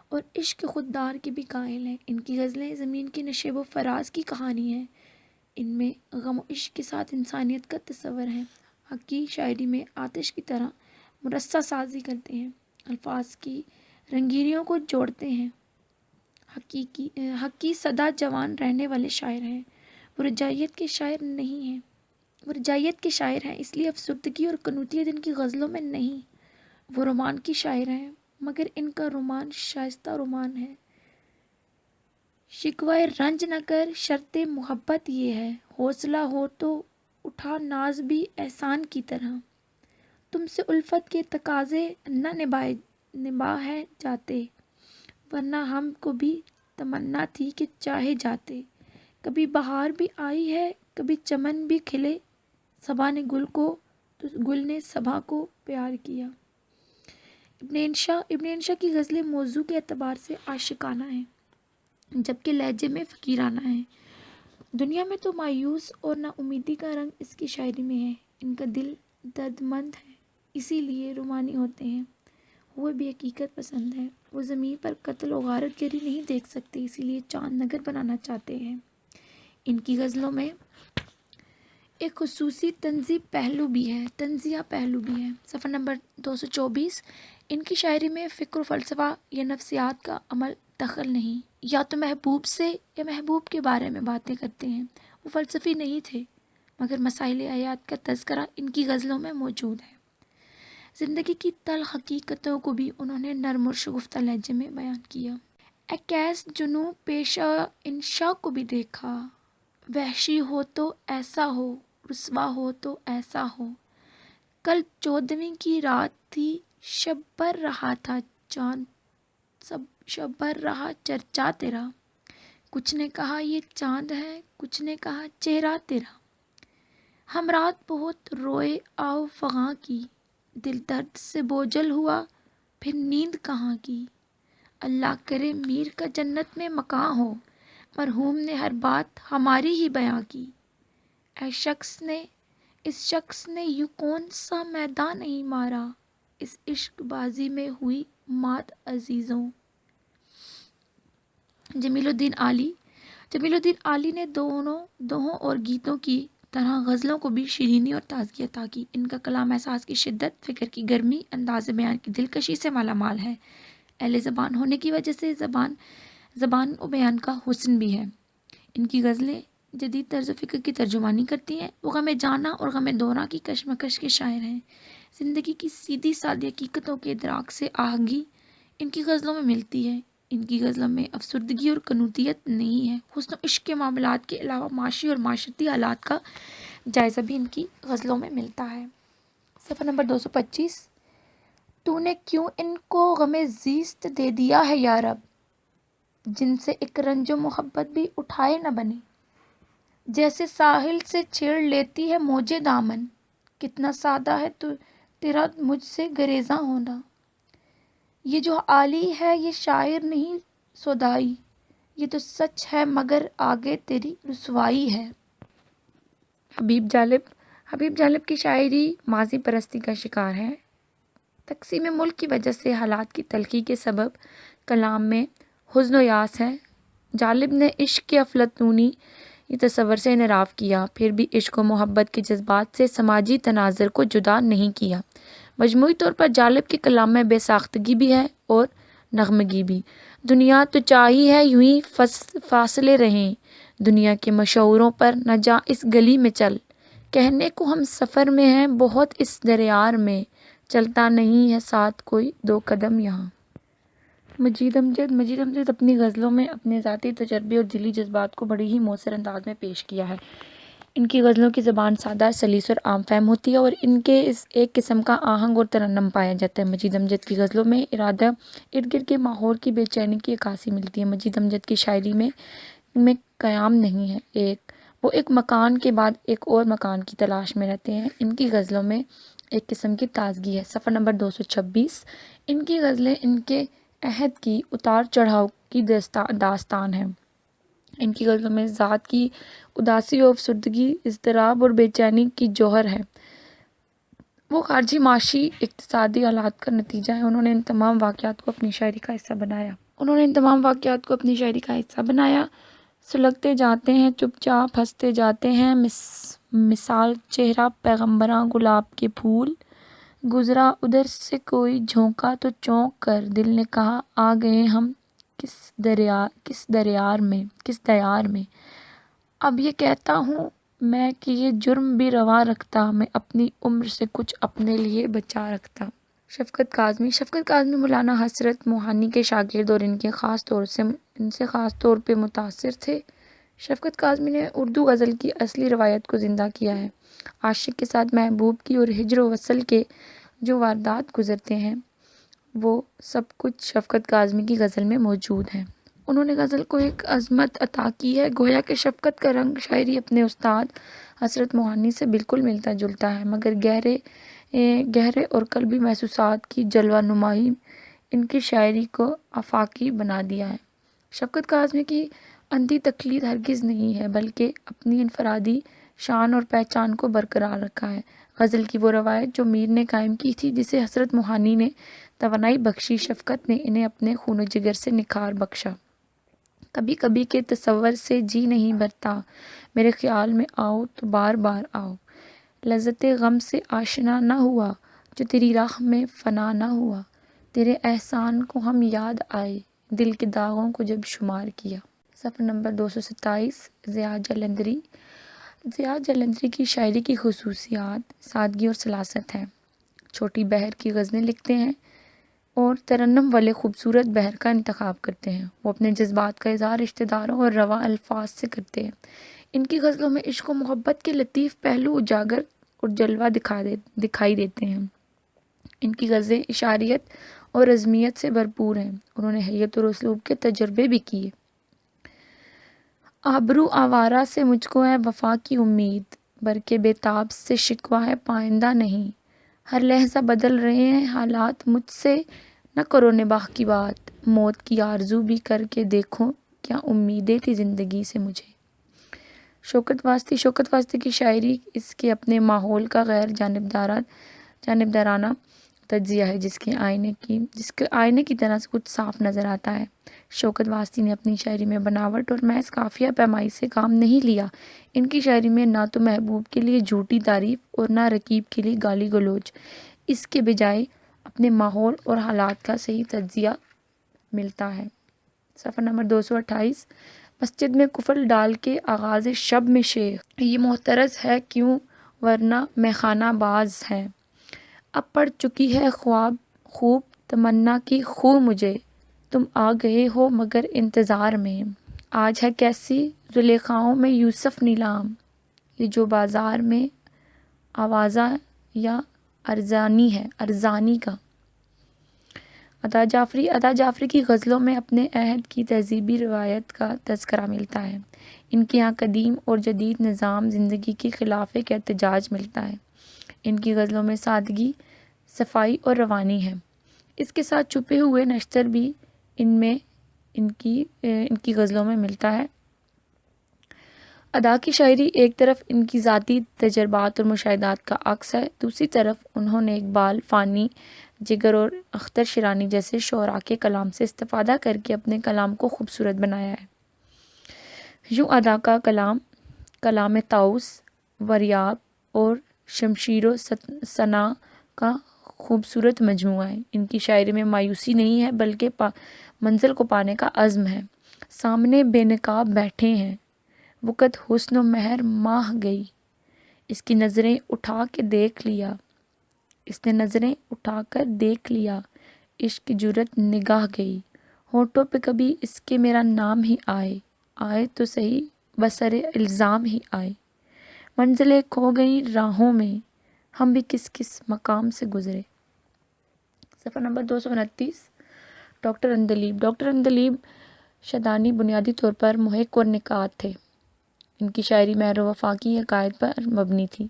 [SPEAKER 1] اور عشق خوددار کے بھی قائل ہیں۔ ان کی غزلیں زمین کے نشیب و فراز کی کہانی ہیں، ان میں غم و عشق کے ساتھ انسانیت کا تصور ہے۔ حقی شاعری میں آتش کی طرح مرصع سازی کرتے ہیں، الفاظ کی رنگینیوں کو جوڑتے ہیں۔ حقی سدا جوان رہنے والے شاعر ہیں، وہ رجائیت کے شاعر نہیں ہیں، وہ رجائیت کے شاعر ہیں، اس لیے افسردگی اور قنوطیت ان کی غزلوں میں نہیں۔ وہ رومان کی شاعر ہیں، مگر ان کا رومان شائستہ رومان ہے۔ شکوائے رنج نہ کر شرط محبت یہ ہے، حوصلہ ہو تو اٹھا ناز بھی احسان کی طرح۔ تم سے الفت کے تقاضے نہ نباہے جاتے، ورنہ ہم کو بھی تمنا تھی کہ چاہے جاتے۔ کبھی بہار بھی آئی ہے، کبھی چمن بھی کھلے، صبا نے گل کو تو گل نے صبا کو پیار کیا۔ ابن انشا کی غزلیں موضوع کے اعتبار سے عاشقانہ ہیں، جبکہ لہجے میں فقیرانہ ہیں۔ دنیا میں تو مایوس اور نا امیدی کا رنگ اس کی شاعری میں ہے۔ ان کا دل درد مند ہے، اسی لیے رومانی ہوتے ہیں۔ وہ بھی حقیقت پسند ہے، وہ زمین پر قتل و غارت گری نہیں دیکھ سکتے، اسی لیے چاند نگر بنانا چاہتے ہیں۔ ان کی غزلوں میں ایک خصوصی طنزی پہلو بھی ہے۔ صفحہ نمبر 224 ان کی شاعری میں فکر و فلسفہ یا نفسیات کا عمل دخل نہیں، یا تو محبوب سے یا محبوب کے بارے میں باتیں کرتے ہیں۔ وہ فلسفی نہیں تھے، مگر مسائل حیات کا تذکرہ ان کی غزلوں میں موجود ہے۔ زندگی کی تلخ حقیقتوں کو بھی انہوں نے نرم اور شگفتہ لہجے میں بیان کیا۔ اے کیس جنوں پیشہ انشا کو بھی دیکھا، وحشی ہو تو ایسا ہو، رسوا ہو تو ایسا ہو۔ کل 14ویں کی رات تھی، شب بر رہا تھا چاند، شب بر رہا چرچا تیرا۔ کچھ نے کہا یہ چاند ہے، کچھ نے کہا چہرہ تیرا۔ ہم رات بہت روئے آو فغاں کی، دل درد سے بوجھل ہوا پھر نیند کہاں کی۔ اللہ کرے میر کا جنت میں مکاں ہو، مرحوم نے ہر بات ہماری ہی بیاں کی۔ اس شخص نے یوں کون سا میدان نہیں مارا، اس عشق بازی میں ہوئی مات عزیزوں۔ جمیل الدین عالی نے دوہوں اور گیتوں کی طرح غزلوں کو بھی شیرینی اور تازگی عطا کی۔ ان کا کلام احساس کی شدت، فکر کی گرمی، انداز بیان کی دلکشی سے مالا مال ہے۔ اہل زبان ہونے کی وجہ سے زبان و بیان کا حسن بھی ہے۔ ان کی غزلیں جدید طرز و فکر کی ترجمانی کرتی ہیں۔ وہ غم جانا اور غم دونا کی کشمکش کے شاعر ہیں۔ زندگی کی سیدھی سادی حقیقتوں کے ادراک سے آہنگی ان کی غزلوں میں ملتی ہے۔ ان کی غزلوں میں افسردگی اور قنوطیت نہیں ہے۔ حسن و عشق کے معاملات کے علاوہ معاشی اور معاشرتی حالات کا جائزہ بھی ان کی غزلوں میں ملتا ہے۔ صفحہ نمبر 225 تو نے کیوں ان کو غم زیست دے دیا ہے یا رب، جن سے ایک رنج و محبت بھی اٹھائے نہ بنے۔ جیسے ساحل سے چھیڑ لیتی ہے موجے دامن، کتنا سادہ ہے تیرا مجھ سے گریزاں ہونا۔ یہ جو عالی ہے یہ شاعر نہیں سودائی، یہ تو سچ ہے مگر آگے تیری رسوائی ہے۔ حبیب جالب کی شاعری ماضی پرستی کا شکار ہے۔ تقسیم ملک کی وجہ سے حالات کی تلخی کے سبب کلام میں حزن و یاس ہے۔ جالب نے عشق کی افلاطونی یہ تصور سے انحراف کیا، پھر بھی عشق و محبت کے جذبات سے سماجی تناظر کو جدا نہیں کیا۔ مجموعی طور پر جالب کے کلام میں بے ساختگی بھی ہے اور نغمگی بھی۔ دنیا تو چاہی ہے یوں ہی فاصلے رہیں، دنیا کے مشہوروں پر نہ جا اس گلی میں چل، کہنے کو ہم سفر میں ہیں بہت اس دریار میں، چلتا نہیں ہے ساتھ کوئی دو قدم یہاں۔ مجید امجد اپنی غزلوں میں اپنے ذاتی تجربے اور دلی جذبات کو بڑی ہی مؤثر انداز میں پیش کیا ہے۔ ان کی غزلوں کی زبان سادہ، سلیس اور عام فہم ہوتی ہے اور ان کے ایک قسم کا آہنگ اور ترنم پایا جاتا ہے۔ مجید امجد کی غزلوں میں ارد گرد کے ماحول کی بے چینی کی عکاسی ملتی ہے۔ مجید امجد کی شاعری میں قیام نہیں ہے، وہ ایک مکان کے بعد ایک اور مکان کی تلاش میں رہتے ہیں۔ ان کی غزلوں میں ایک قسم کی تازگی ہے۔ صفحہ نمبر 226۔ ان کی غزلیں ان کے عہد کی اتار چڑھاؤ کی داستان ہے۔ ان کی غزلوں میں ذات کی اداسی و افسردگی، اضطراب اور بے چینی کی جوہر ہے۔ وہ خارجی معاشی اقتصادی حالات کا نتیجہ ہے۔ انہوں نے ان تمام واقعات کو اپنی شاعری کا حصہ بنایا۔ سلگتے جاتے ہیں چپ چاپ، ہنستے جاتے ہیں مثال چہرہ پیغمبراں گلاب کے پھول، گزرا ادھر سے کوئی جھونکا تو چونک کر دل نے کہا آ گئے ہم کس دیار میں۔ اب یہ کہتا ہوں میں کہ یہ جرم بھی روا رکھتا، میں اپنی عمر سے کچھ اپنے لیے بچا رکھتا۔ شفقت کاظمی مولانا حسرت موہانی کے شاگرد اور ان سے خاص طور پہ متاثر تھے۔ شفقت کاظمی نے اردو غزل کی اصلی روایت کو زندہ کیا ہے۔ عاشق کے ساتھ محبوب کی اور ہجر و وصل کے جو واردات گزرتے ہیں وہ سب کچھ شفقت کاظمی کی غزل میں موجود ہیں۔ انہوں نے غزل کو ایک عظمت عطا کی ہے، گویا کہ شفقت کا رنگ شاعری اپنے استاد حسرت موہانی سے بالکل ملتا جلتا ہے، مگر گہرے اور قلبی محسوسات کی جلوہ نمائی ان کی شاعری کو آفاقی بنا دیا ہے۔ شفقت کاظمی کی اندھی تقلید ہرگز نہیں ہے، بلکہ اپنی انفرادی شان اور پہچان کو برقرار رکھا ہے۔ غزل کی وہ روایت جو میر نے قائم کی تھی، جسے حسرت موہانی نے توانائی بخشی، شفقت نے انہیں اپنے خون و جگر سے نکھار بخشا۔ کبھی کبھی کے تصور سے جی نہیں بھرتا، میرے خیال میں آؤ تو بار بار آؤ، لذت غم سے آشنا نہ ہوا جو تیری راہ میں فنا نہ ہوا، تیرے احسان کو ہم یاد آئے دل کے داغوں کو جب شمار کیا۔ صفحہ نمبر 227۔ زیاد جلندری کی شاعری کی خصوصیات سادگی اور سلاست ہیں۔ چھوٹی بحر کی غزلیں لکھتے ہیں اور ترنم والے خوبصورت بحر کا انتخاب کرتے ہیں۔ وہ اپنے جذبات کا اظہار رشتہ داروں اور رواں الفاظ سے کرتے ہیں۔ ان کی غزلوں میں عشق و محبت کے لطیف پہلو اجاگر اور جلوہ دکھائی دیتے ہیں۔ ان کی غزلیں اشاریت اور رزمیت سے بھرپور ہیں۔ انہوں نے حیت اور اسلوب کے تجربے بھی کیے۔ آبرو آوارہ سے مجھ کو ہے وفا کی امید، برکے بےتاب سے شکوہ ہے پائندہ نہیں، ہر لحظہ بدل رہے ہیں حالات، مجھ سے نہ کرو نباہ کی بات، موت کی آرزو بھی کر کے دیکھو کیا امیدیں تھی زندگی سے مجھے۔ شوکت واسطے کی شاعری اس کے اپنے ماحول کا غیر جانبدارانہ تجزیہ ہے، جس کے آئینے کی طرح سے کچھ صاف نظر آتا ہے۔ شوکت واسطی نے اپنی شاعری میں بناوٹ اور محض قافیہ پیمائی سے کام نہیں لیا۔ ان کی شاعری میں نہ تو محبوب کے لیے جھوٹی تعریف اور نہ رقیب کے لیے گالی گلوچ، اس کے بجائے اپنے ماحول اور حالات کا صحیح تجزیہ ملتا ہے۔ صفحہ نمبر 228۔ مسجد میں کفل ڈال کے آغاز شب میں شیخ، یہ محترز ہے کیوں ورنہ میخانہ باز ہے، اب پڑ چکی ہے خوب تمنا کی خو مجھے، تم آ گئے ہو مگر انتظار میں، آج ہے کیسی زلیخاؤں میں یوسف نیلام، یہ جو بازار میں آوازہ یا ارزانی کا۔ عطا جعفری کی غزلوں میں اپنے عہد کی تہذیبی روایت کا تذکرہ ملتا ہے۔ ان کے یہاں قدیم اور جدید نظام زندگی کے خلاف ایک احتجاج ملتا ہے۔ ان کی غزلوں میں سادگی، صفائی اور روانی ہے۔ اس کے ساتھ چھپے ہوئے نشتر بھی ان کی غزلوں میں ملتا ہے۔ ادا کی شاعری ایک طرف ان کی ذاتی تجربات اور مشاہدات کا عکس ہے، دوسری طرف انہوں نے اقبال، فانی، جگر اور اختر شیرانی جیسے شعراء کے کلام سے استفادہ کر کے اپنے کلام کو خوبصورت بنایا ہے۔ یوں ادا کا کلام کلام طاؤس، وریاب اور شمشیر و ثنا کا خوبصورت مجموعہ ہے۔ ان کی شاعری میں مایوسی نہیں ہے بلکہ منزل کو پانے کا عزم ہے۔ سامنے بے نقاب بیٹھے ہیں، وقت حسن و مہر ماہ گئی، اس کی نظریں اٹھا کے دیکھ لیا، اس نے نظریں اٹھا کر دیکھ لیا، عشق کی جرت نگاہ گئی، ہونٹوں پہ کبھی اس کے میرا نام ہی آئے، آئے تو صحیح بسر الزام ہی آئے، منزلیں کھو گئیں راہوں میں، ہم بھی کس کس مقام سے گزرے۔ صفحہ number 229۔ Doctor Andleeb. Doctor Andleeb شدانی بنیادی طور پر محق اور نقاد تھے۔ ان کی شاعری مہر و وفا کی عقائد پر مبنی تھی۔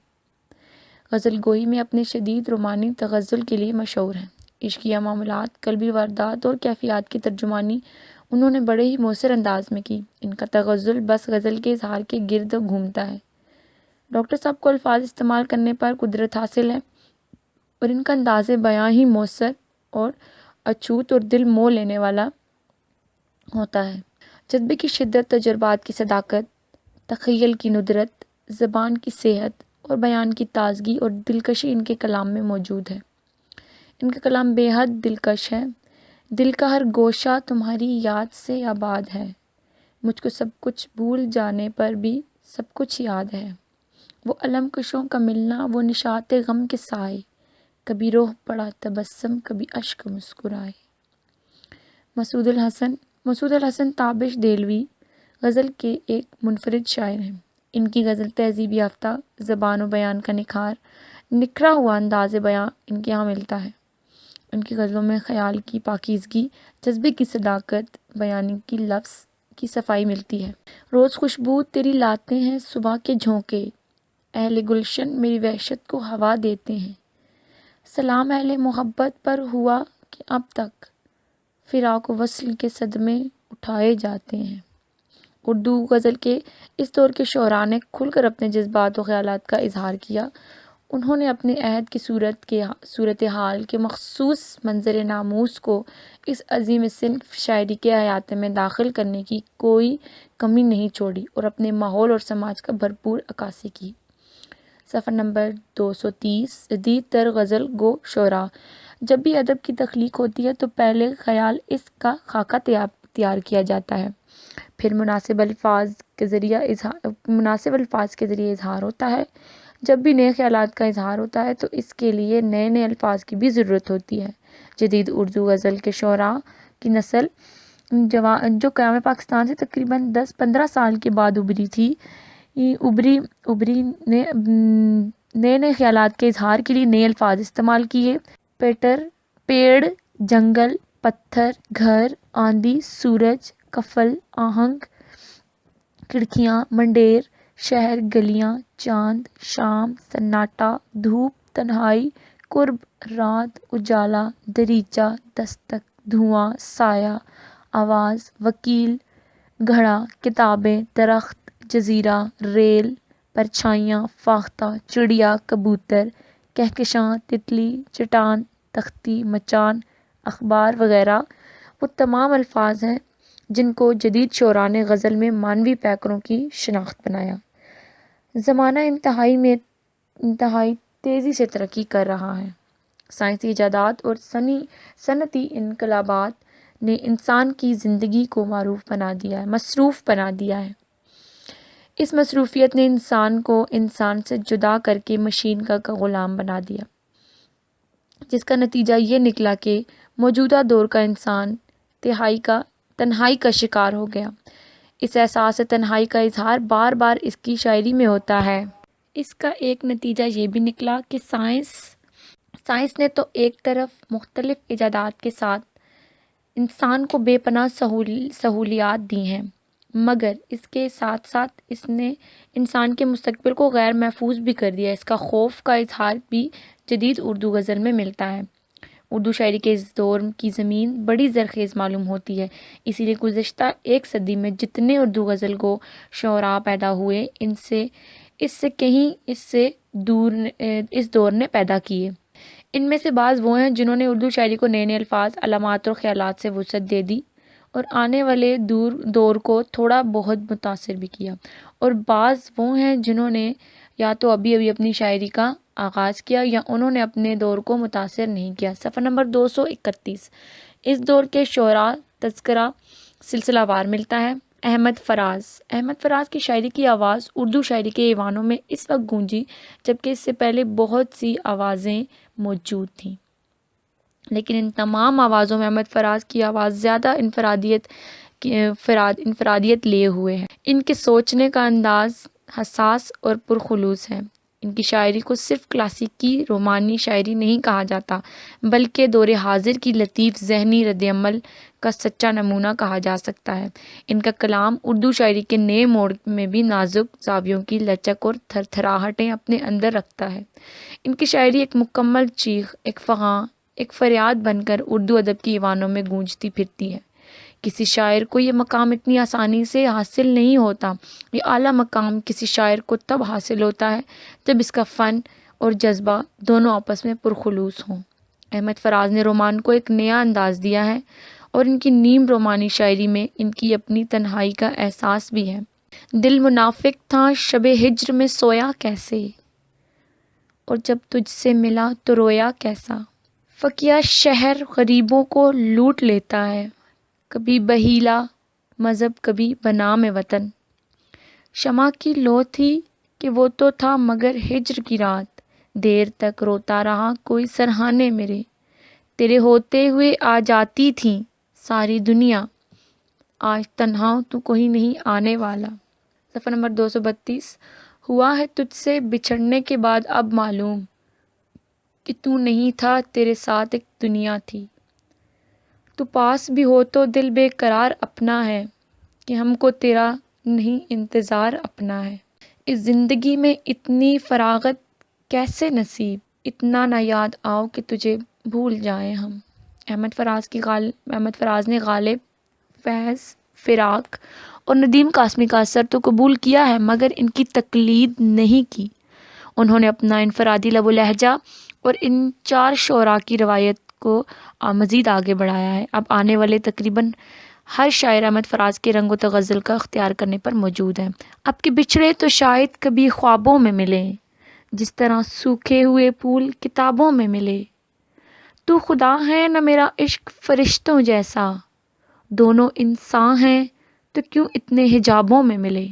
[SPEAKER 1] غزل گوئی میں اپنے شدید رومانی تغزل کے لیے مشہور ہیں۔ عشقیہ معاملات، قلبی واردات اور کیفیات کی ترجمانی انہوں نے بڑے ہی مؤثر انداز میں کی۔ ان کا تغزل بس غزل کے اظہار کے گرد گھومتا ہے۔ ڈاکٹر صاحب کو الفاظ استعمال کرنے پر قدرت حاصل ہے اور ان کا انداز بیاں ہی مؤثر اور اچھوت اور دل مو لینے والا ہوتا ہے۔ جذبے کی شدت، تجربات کی صداقت، تخیل کی ندرت، زبان کی صحت اور بیان کی تازگی اور دلکشی ان کے کلام میں موجود ہے۔ ان کا کلام بے حد دلکش ہے۔ دل کا ہر گوشہ تمہاری یاد سے آباد ہے، مجھ کو سب کچھ بھول جانے پر بھی سب کچھ یاد ہے، وہ علم کشوں کا ملنا، وہ نشاط غم کے سائے، کبھی روح پڑا تبسم، کبھی اشک مسکرائے۔ مسعود الحسن۔ مسعود الحسن تابش دہلوی غزل کے ایک منفرد شاعر ہیں۔ ان کی غزل تہذیب یافتہ زبان و بیان کا نکھرا ہوا انداز بیاں ان کے ہاں ملتا ہے۔ ان کی غزلوں میں خیال کی پاکیزگی، جذبے کی صداقت، بیانی کی لفظ کی صفائی ملتی ہے۔ روز خوشبو تیری لاتے ہیں صبح کے جھونکے، اہل گلشن میری وحشت کو ہوا دیتے ہیں، سلام اہل محبت پر ہوا کہ اب تک فراق و وصل کے صدمے اٹھائے جاتے ہیں۔ اردو غزل کے اس دور کے شعراء نے کھل کر اپنے جذبات و خیالات کا اظہار کیا۔ انہوں نے اپنے عہد کی صورتحال کے مخصوص منظر ناموس کو اس عظیم صنف شاعری کے احاطے میں داخل کرنے کی کوئی کمی نہیں چھوڑی اور اپنے ماحول اور سماج کا بھرپور عکاسی کی۔ صفحہ نمبر 230۔ جدید تر غزل گو شعراء۔ جب بھی ادب کی تخلیق ہوتی ہے تو پہلے خیال اس کا خاکہ تیار کیا جاتا ہے، پھر مناسب الفاظ کے ذریعے اظہار ہوتا ہے۔ جب بھی نئے خیالات کا اظہار ہوتا ہے تو اس کے لیے نئے نئے الفاظ کی بھی ضرورت ہوتی ہے۔ جدید اردو غزل کے شعراء کی نسل جو قیام پاکستان سے تقریباً 10-15 سال کے بعد ابھری تھی، نئے خیالات کے اظہار کے لیے نئے الفاظ استعمال کیے۔ پیڑ، جنگل، پتھر، گھر، آندھی، سورج، کفل، آہنگ، کھڑکیاں، منڈیر، شہر، گلیاں، چاند، شام، سناٹا، دھوپ، تنہائی، قرب، رات، اجالا، دریچہ، دستک، دھواں، سایہ، آواز، وکیل، گھڑا، کتابیں، درخت، جزیرہ، ریل، پرچھائیاں، فاختہ، چڑیا، کبوتر، کہکشاں، تتلی، چٹان، تختی، مچان، اخبار وغیرہ وہ تمام الفاظ ہیں جن کو جدید شعراء نے غزل میں معنوی پیکروں کی شناخت بنایا۔ زمانہ انتہائی تیزی سے ترقی کر رہا ہے۔ سائنسی ایجادات اور صنعتی انقلابات نے انسان کی زندگی کو مصروف بنا دیا ہے۔ اس مصروفیت نے انسان کو انسان سے جدا کر کے مشین کا غلام بنا دیا، جس کا نتیجہ یہ نکلا کہ موجودہ دور کا انسان تنہائی کا شکار ہو گیا۔ اس احساس تنہائی کا اظہار بار بار اس کی شاعری میں ہوتا ہے۔ اس کا ایک نتیجہ یہ بھی نکلا کہ سائنس نے تو ایک طرف مختلف ایجادات کے ساتھ انسان کو بے پناہ سہولیات دی ہیں، مگر اس کے ساتھ ساتھ اس نے انسان کے مستقبل کو غیر محفوظ بھی کر دیا۔ اس کا خوف کا اظہار بھی جدید اردو غزل میں ملتا ہے۔ اردو شاعری کے اس دور کی زمین بڑی زرخیز معلوم ہوتی ہے، اسی لیے گزشتہ ایک صدی میں جتنے اردو غزل گو شعراء پیدا ہوئے اس دور نے پیدا کیے۔ ان میں سے بعض وہ ہیں جنہوں نے اردو شاعری کو نئے نئے الفاظ، علامات اور خیالات سے وسعت دے دی اور آنے والے دور کو تھوڑا بہت متاثر بھی کیا، اور بعض وہ ہیں جنہوں نے یا تو ابھی اپنی شاعری کا آغاز کیا یا انہوں نے اپنے دور کو متاثر نہیں کیا۔ صفحہ نمبر 231۔ اس دور کے شعراء تذکرہ سلسلہ وار ملتا ہے۔ احمد فراز کی شاعری کی آواز اردو شاعری کے ایوانوں میں اس وقت گونجی جبکہ اس سے پہلے بہت سی آوازیں موجود تھیں، لیکن ان تمام آوازوں میں احمد فراز کی آواز زیادہ انفرادیت لیے ہوئے ہے۔ ان کے سوچنے کا انداز حساس اور پرخلوص ہے۔ ان کی شاعری کو صرف کلاسیکی رومانی شاعری نہیں کہا جاتا بلکہ دور حاضر کی لطیف ذہنی رد عمل کا سچا نمونہ کہا جا سکتا ہے۔ ان کا کلام اردو شاعری کے نئے موڑ میں بھی نازک زاویوں کی لچک اور تھرتھراہٹیں اپنے اندر رکھتا ہے۔ ان کی شاعری ایک مکمل چیخ، ایک فغاں، ایک فریاد بن کر اردو ادب کی ایوانوں میں گونجتی پھرتی ہے۔ کسی شاعر کو یہ مقام اتنی آسانی سے حاصل نہیں ہوتا۔ یہ اعلیٰ مقام کسی شاعر کو تب حاصل ہوتا ہے جب اس کا فن اور جذبہ دونوں آپس میں پرخلوص ہوں۔ احمد فراز نے رومان کو ایک نیا انداز دیا ہے اور ان کی نیم رومانی شاعری میں ان کی اپنی تنہائی کا احساس بھی ہے۔ دل منافق تھا شب ہجر میں سویا کیسے، اور جب تجھ سے ملا تو رویا کیسا۔ فقیہ شہر غریبوں کو لوٹ لیتا ہے، کبھی بہیلا مذہب کبھی بنام وطن۔ شمع کی لو تھی کہ وہ تو تھا مگر ہجر کی رات، دیر تک روتا رہا کوئی سرہانے میرے، تیرے ہوتے ہوئے آ جاتی تھی ساری دنیا، آج تنہا تو کوئی نہیں آنے والا۔ صفحہ نمبر 232۔ ہوا ہے تجھ سے بچھڑنے کے بعد اب معلوم کہ تو نہیں تھا، تیرے ساتھ ایک دنیا تھی، تو پاس بھی ہو تو دل بے قرار اپنا ہے، کہ ہم کو تیرا نہیں انتظار اپنا ہے۔ اس زندگی میں اتنی فراغت کیسے نصیب، اتنا نہ یاد آؤ کہ تجھے بھول جائیں ہم۔ احمد فراز نے غالب، فیض، فراق اور ندیم قاسمی کا اثر تو قبول کیا ہے مگر ان کی تقلید نہیں کی۔ انہوں نے اپنا انفرادی لب و لہجہ اور ان چار شعراء کی روایت کو مزید آگے بڑھایا ہے۔ اب آنے والے تقریباً ہر شاعر احمد فراز کے رنگ و تغزل کا اختیار کرنے پر موجود ہے۔ اب کہ بچھڑے تو شاید کبھی خوابوں میں ملیں، جس طرح سوکھے ہوئے پھول کتابوں میں ملے، تو خدا ہے نہ میرا عشق فرشتوں جیسا، دونوں انسان ہیں تو کیوں اتنے حجابوں میں ملے۔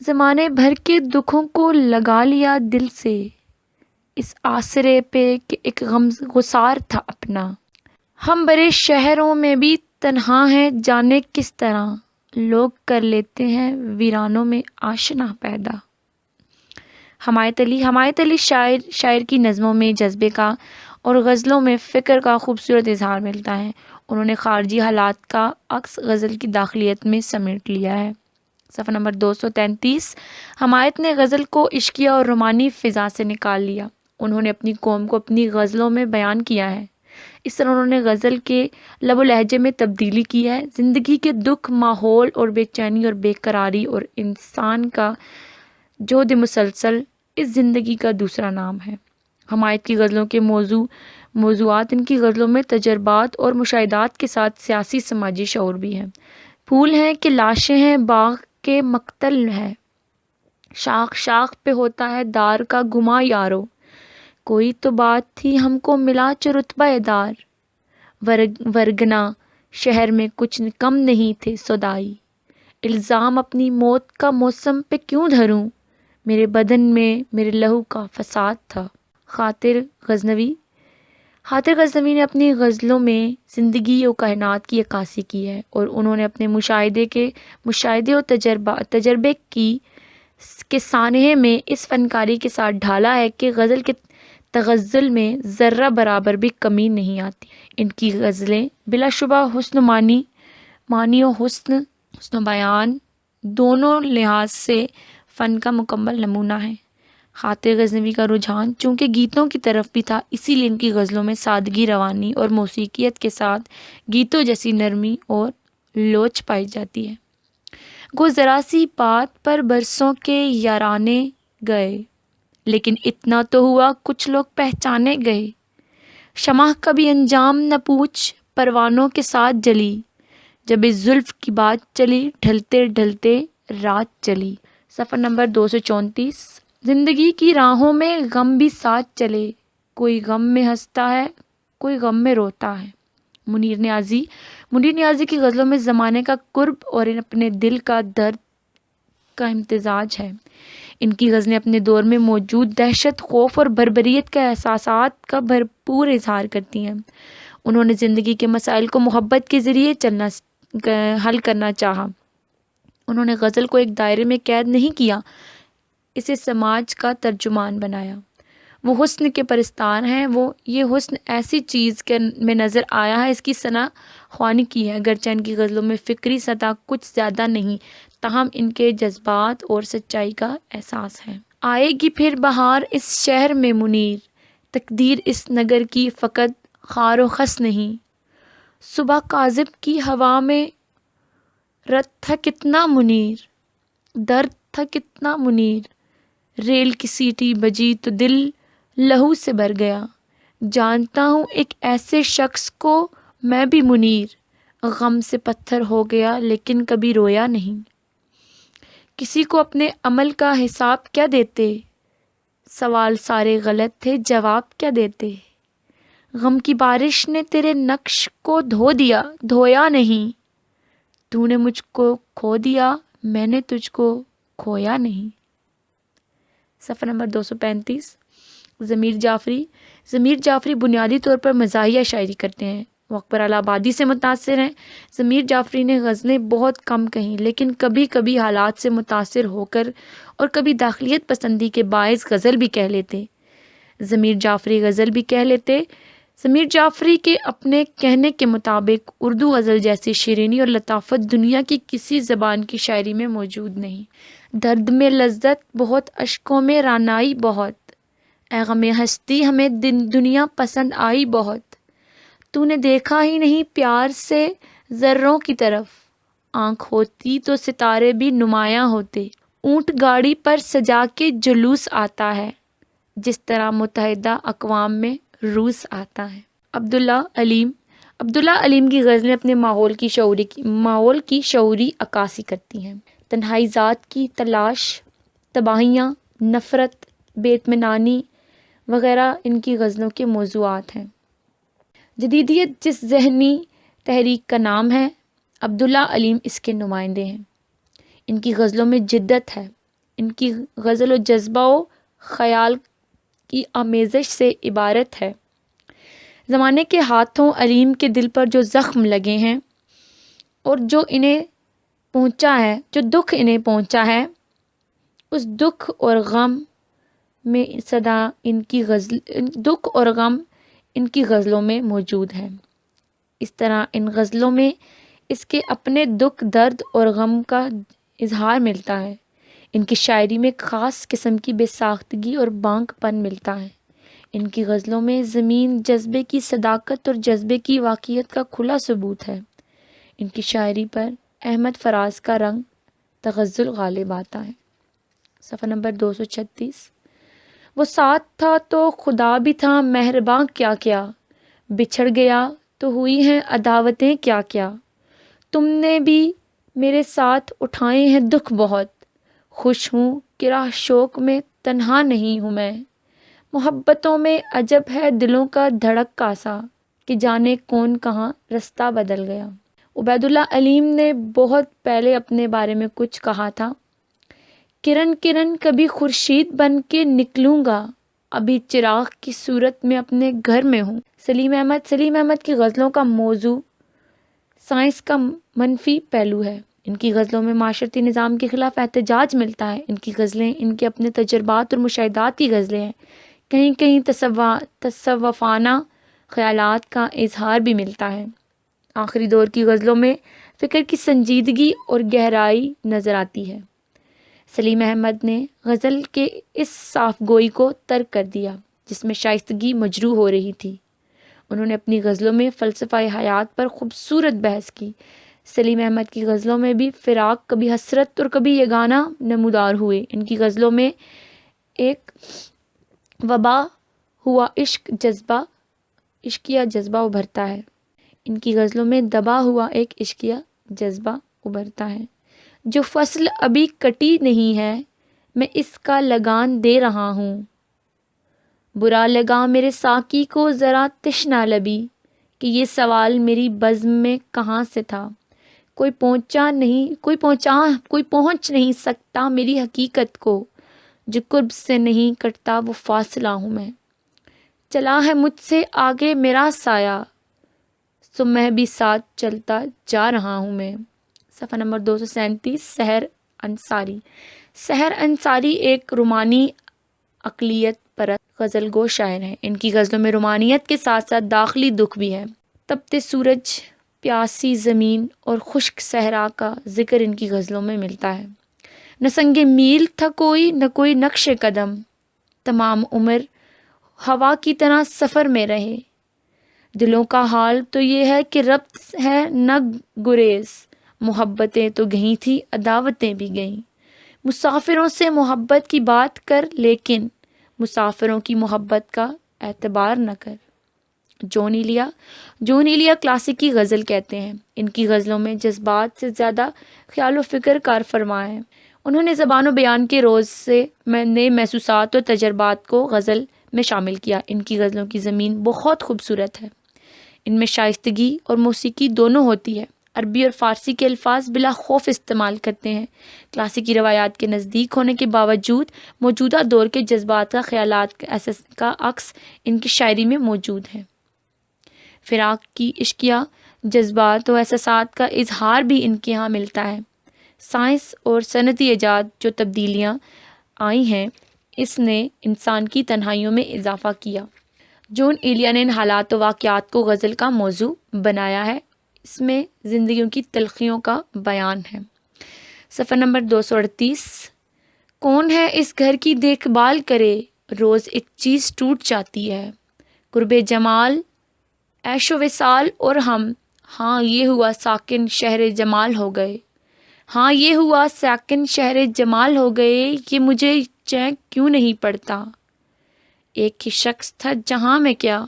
[SPEAKER 1] زمانے بھر کے دکھوں کو لگا لیا دل سے، اس آسرے پہ کہ ایک غم گسار تھا اپنا، ہم بڑے شہروں میں بھی تنہا ہیں جانے کس طرح، لوگ کر لیتے ہیں ویرانوں میں آشنا پیدا۔ حمایت علی شاعر کی نظموں میں جذبے کا اور غزلوں میں فکر کا خوبصورت اظہار ملتا ہے۔ انہوں نے خارجی حالات کا عکس غزل کی داخلیت میں سمیٹ لیا ہے۔ صفحہ نمبر 233۔ حمایت نے غزل کو عشقیہ اور رومانی فضا سے نکال لیا۔ انہوں نے اپنی قوم کو اپنی غزلوں میں بیان کیا ہے۔ اس طرح انہوں نے غزل کے لب و لہجے میں تبدیلی کی ہے۔ زندگی کے دکھ، ماحول اور بے چینی اور بے قراری اور انسان کا جہد مسلسل اس زندگی کا دوسرا نام ہے۔ حمایت کی غزلوں کے موضوعات ان کی غزلوں میں تجربات اور مشاہدات کے ساتھ سیاسی سماجی شعور بھی ہے۔ پھول ہیں کہ لاشیں ہیں باغ کے مقتل ہے، شاخ شاخ پہ ہوتا ہے دار کا گما یارو، کوئی تو بات تھی ہم کو ملا چو رتبہ دار، ورگنا شہر میں کچھ کم نہیں تھے سودائی، الزام اپنی موت کا موسم پہ کیوں دھروں، میرے بدن میں میرے لہو کا فساد تھا۔ خاطر غزنوی نے اپنی غزلوں میں زندگی و کائنات کی عکاسی کی ہے اور انہوں نے اپنے مشاہدے اور تجربے کے سانحے میں اس فنکاری کے ساتھ ڈھالا ہے کہ غزل کے تغزل میں ذرہ برابر بھی کمی نہیں آتی۔ ان کی غزلیں بلا شبہ حسن معنی و حسن بیان دونوں لحاظ سے فن کا مکمل نمونہ ہے۔ خاطر غزنوی کا رجحان چونکہ گیتوں کی طرف بھی تھا، اسی لیے ان کی غزلوں میں سادگی، روانی اور موسیقیت کے ساتھ گیتوں جیسی نرمی اور لوچ پائی جاتی ہے۔ گو ذرا سی بات پر برسوں کے یارانے گئے، لیکن اتنا تو ہوا کچھ لوگ پہچانے گئے، شمع کبھی انجام نہ پوچھ پروانوں کے ساتھ جلی، جب اس زلف کی بات چلی ڈھلتے ڈھلتے رات چلی۔ صفحہ نمبر 234۔ زندگی کی راہوں میں غم بھی ساتھ چلے، کوئی غم میں ہنستا ہے کوئی غم میں روتا ہے۔ منیر نیازی کی غزلوں میں زمانے کا قرب اور اپنے دل کا درد کا امتزاج ہے۔ ان کی غزلیں اپنے دور میں موجود دہشت، خوف اور بربریت کے احساسات کا بھرپور اظہار کرتی ہیں۔ انہوں نے زندگی کے مسائل کو محبت کے ذریعے حل کرنا چاہا۔ انہوں نے غزل کو ایک دائرے میں قید نہیں کیا، اسے سماج کا ترجمان بنایا۔ وہ حسن کے پرستار ہیں۔ یہ حسن ایسی چیز میں نظر آیا ہے، اس کی ثنا خوانی کی ہے، اگرچہ ان کی غزلوں میں فکری سطح کچھ زیادہ نہیں، تاہم ان کے جذبات اور سچائی کا احساس ہے۔ آئے گی پھر بہار اس شہر میں منیر، تقدیر اس نگر کی فقط خار و خس نہیں۔ صبح کاذب کی ہوا میں رت تھا کتنا منیر، درد تھا کتنا منیر، ریل کی سیٹی بجی تو دل لہو سے بھر گیا۔ جانتا ہوں ایک ایسے شخص کو میں بھی منیر، غم سے پتھر ہو گیا لیکن کبھی رویا نہیں۔ کسی کو اپنے عمل کا حساب کیا دیتے، سوال سارے غلط تھے جواب کیا دیتے۔ غم کی بارش نے تیرے نقش کو دھویا نہیں، تو نے مجھ کو کھو دیا میں نے تجھ کو کھویا نہیں۔ صفحہ نمبر 235۔ ضمیر جعفری بنیادی طور پر مزاحیہ شاعری کرتے ہیں۔ وہ اکبر الہ آبادی سے متاثر ہیں۔ ضمیر جعفری نے غزلیں بہت کم کہیں، لیکن کبھی کبھی حالات سے متاثر ہو کر اور کبھی داخلیت پسندی کے باعث غزل بھی کہہ لیتے۔ ضمیر جعفری کے اپنے کہنے کے مطابق اردو غزل جیسی شیرینی اور لطافت دنیا کی کسی زبان کی شاعری میں موجود نہیں۔ درد میں لذت بہت، اشکوں میں رعنائی بہت، اے غم ہستی ہمیں دنیا پسند آئی بہت۔ تو نے دیکھا ہی نہیں پیار سے ذروں کی طرف، آنکھ ہوتی تو ستارے بھی نمایاں ہوتے۔ اونٹ گاڑی پر سجا کے جلوس آتا ہے، جس طرح متحدہ اقوام میں روس آتا ہے۔ عبداللہ علیم کی غزلیں اپنے ماحول کی شعوری عکاسی کرتی ہیں۔ تنہائی ذات کی تلاش، تباہیاں، نفرت، بے اطمینانی وغیرہ ان کی غزلوں کے موضوعات ہیں۔ جدیدیت جس ذہنی تحریک کا نام ہے، عبداللہ علیم اس کے نمائندے ہیں۔ ان کی غزلوں میں جدت ہے۔ ان کی غزل و جذبہ و خیال کی آمیزش سے عبارت ہے۔ زمانے کے ہاتھوں علیم کے دل پر جو زخم لگے ہیں اور جو دکھ انہیں پہنچا ہے، اس دکھ اور غم ان کی غزلوں میں موجود ہے۔ اس طرح ان غزلوں میں اس کے اپنے دکھ، درد اور غم کا اظہار ملتا ہے۔ ان کی شاعری میں ایک خاص قسم کی بے ساختگی اور بانک پن ملتا ہے۔ ان کی غزلوں میں زمین، جذبے کی صداقت اور جذبے کی واقعیت کا کھلا ثبوت ہے۔ ان کی شاعری پر احمد فراز کا رنگ تغزل غالب آتا ہے۔ صفحہ نمبر 236۔ وہ ساتھ تھا تو خدا بھی تھا مہرباں کیا کیا، بچھڑ گیا تو ہوئی ہیں عداوتیں کیا کیا۔ تم نے بھی میرے ساتھ اٹھائے ہیں دکھ بہت، خوش ہوں کہ راہ شوق میں تنہا نہیں ہوں میں۔ محبتوں میں عجب ہے دلوں کا دھڑکا سا، کہ جانے کون کہاں رستہ بدل گیا۔ عبیداللہ علیم نے بہت پہلے اپنے بارے میں کچھ کہا تھا، کرن کرن کبھی خورشید بن کے نکلوں گا، ابھی چراغ کی صورت میں اپنے گھر میں ہوں۔ سلیم احمد کی غزلوں کا موضوع سائنس کا منفی پہلو ہے۔ ان کی غزلوں میں معاشرتی نظام کے خلاف احتجاج ملتا ہے۔ ان کی غزلیں ان کے اپنے تجربات اور مشاہدات کی غزلیں ہیں۔ کہیں کہیں تصوفانہ خیالات کا اظہار بھی ملتا ہے۔ آخری دور کی غزلوں میں فکر کی سنجیدگی اور گہرائی نظر آتی ہے۔ سلیم احمد نے غزل کے اس صاف گوئی کو ترک کر دیا جس میں شائستگی مجروح ہو رہی تھی۔ انہوں نے اپنی غزلوں میں فلسفہ حیات پر خوبصورت بحث کی۔ سلیم احمد کی غزلوں میں بھی فراق، کبھی حسرت اور کبھی یگانہ نمودار ہوئے۔ ان کی غزلوں میں ایک وبا ہوا عشقیہ جذبہ ابھرتا ہے۔ ان کی غزلوں میں دبا ہوا ایک عشقیہ جذبہ ابھرتا ہے۔ جو فصل ابھی کٹی نہیں ہے میں اس کا لگان دے رہا ہوں، برا لگا میرے ساقی کو ذرا تشنہ لبی کہ یہ سوال میری بزم میں کہاں سے تھا۔ کوئی پہنچ نہیں سکتا میری حقیقت کو، جو قرب سے نہیں کٹتا وہ فاصلہ ہوں میں۔ چلا ہے مجھ سے آگے میرا سایہ، سو میں بھی ساتھ چلتا جا رہا ہوں میں۔ صفحہ نمبر 237 سحر انصاری۔ سحر انصاری ایک رومانی اقلیت پرست غزل گو شاعر ہیں۔ ان کی غزلوں میں رومانیت کے ساتھ ساتھ داخلی دکھ بھی ہے۔ تپتے سورج، پیاسی زمین اور خشک صحرا کا ذکر ان کی غزلوں میں ملتا ہے۔ نہ سنگ میل تھا نہ کوئی نقش قدم، تمام عمر ہوا کی طرح سفر میں رہے۔ دلوں کا حال تو یہ ہے کہ ربط ہے نہ گریز، محبتیں تو گئی تھی عداوتیں بھی گئیں۔ مسافروں سے محبت کی بات کر لیکن مسافروں کی محبت کا اعتبار نہ کر۔ جون ایلیا کلاسیکی غزل کہتے ہیں۔ ان کی غزلوں میں جذبات سے زیادہ خیال و فکر کار فرما ہے۔ انہوں نے زبان و بیان کے روز سے نئے محسوسات اور تجربات کو غزل میں شامل کیا۔ ان کی غزلوں کی زمین بہت خوبصورت ہے۔ ان میں شائستگی اور موسیقی دونوں ہوتی ہے۔ عربی اور فارسی کے الفاظ بلا خوف استعمال کرتے ہیں۔ کلاسیکی روایات کے نزدیک ہونے کے باوجود موجودہ دور کے جذبات کا خیالات کا عکس ان کی شاعری میں موجود ہے۔ فراق کی عشقیہ جذبات و احساسات کا اظہار بھی ان کے ہاں ملتا ہے۔ سائنس اور صنعتی ایجاد جو تبدیلیاں آئی ہیں اس نے انسان کی تنہائیوں میں اضافہ کیا۔ جون ایلیا نے ان حالات و واقعات کو غزل کا موضوع بنایا ہے۔ اس میں زندگیوں کی تلخیوں کا بیان ہے۔ صفحہ نمبر 238 کون ہے اس گھر کی دیکھ بھال کرے، روز ایک چیز ٹوٹ جاتی ہے۔ قرب جمال، عیش و وصال اور ہم، ہاں یہ ہوا ساکن شہر جمال ہو گئے۔ ہاں یہ ہوا ساکن شہر جمال ہو گئے، یہ مجھے چین کیوں نہیں پڑتا۔ ایک ہی شخص تھا جہاں میں کیا،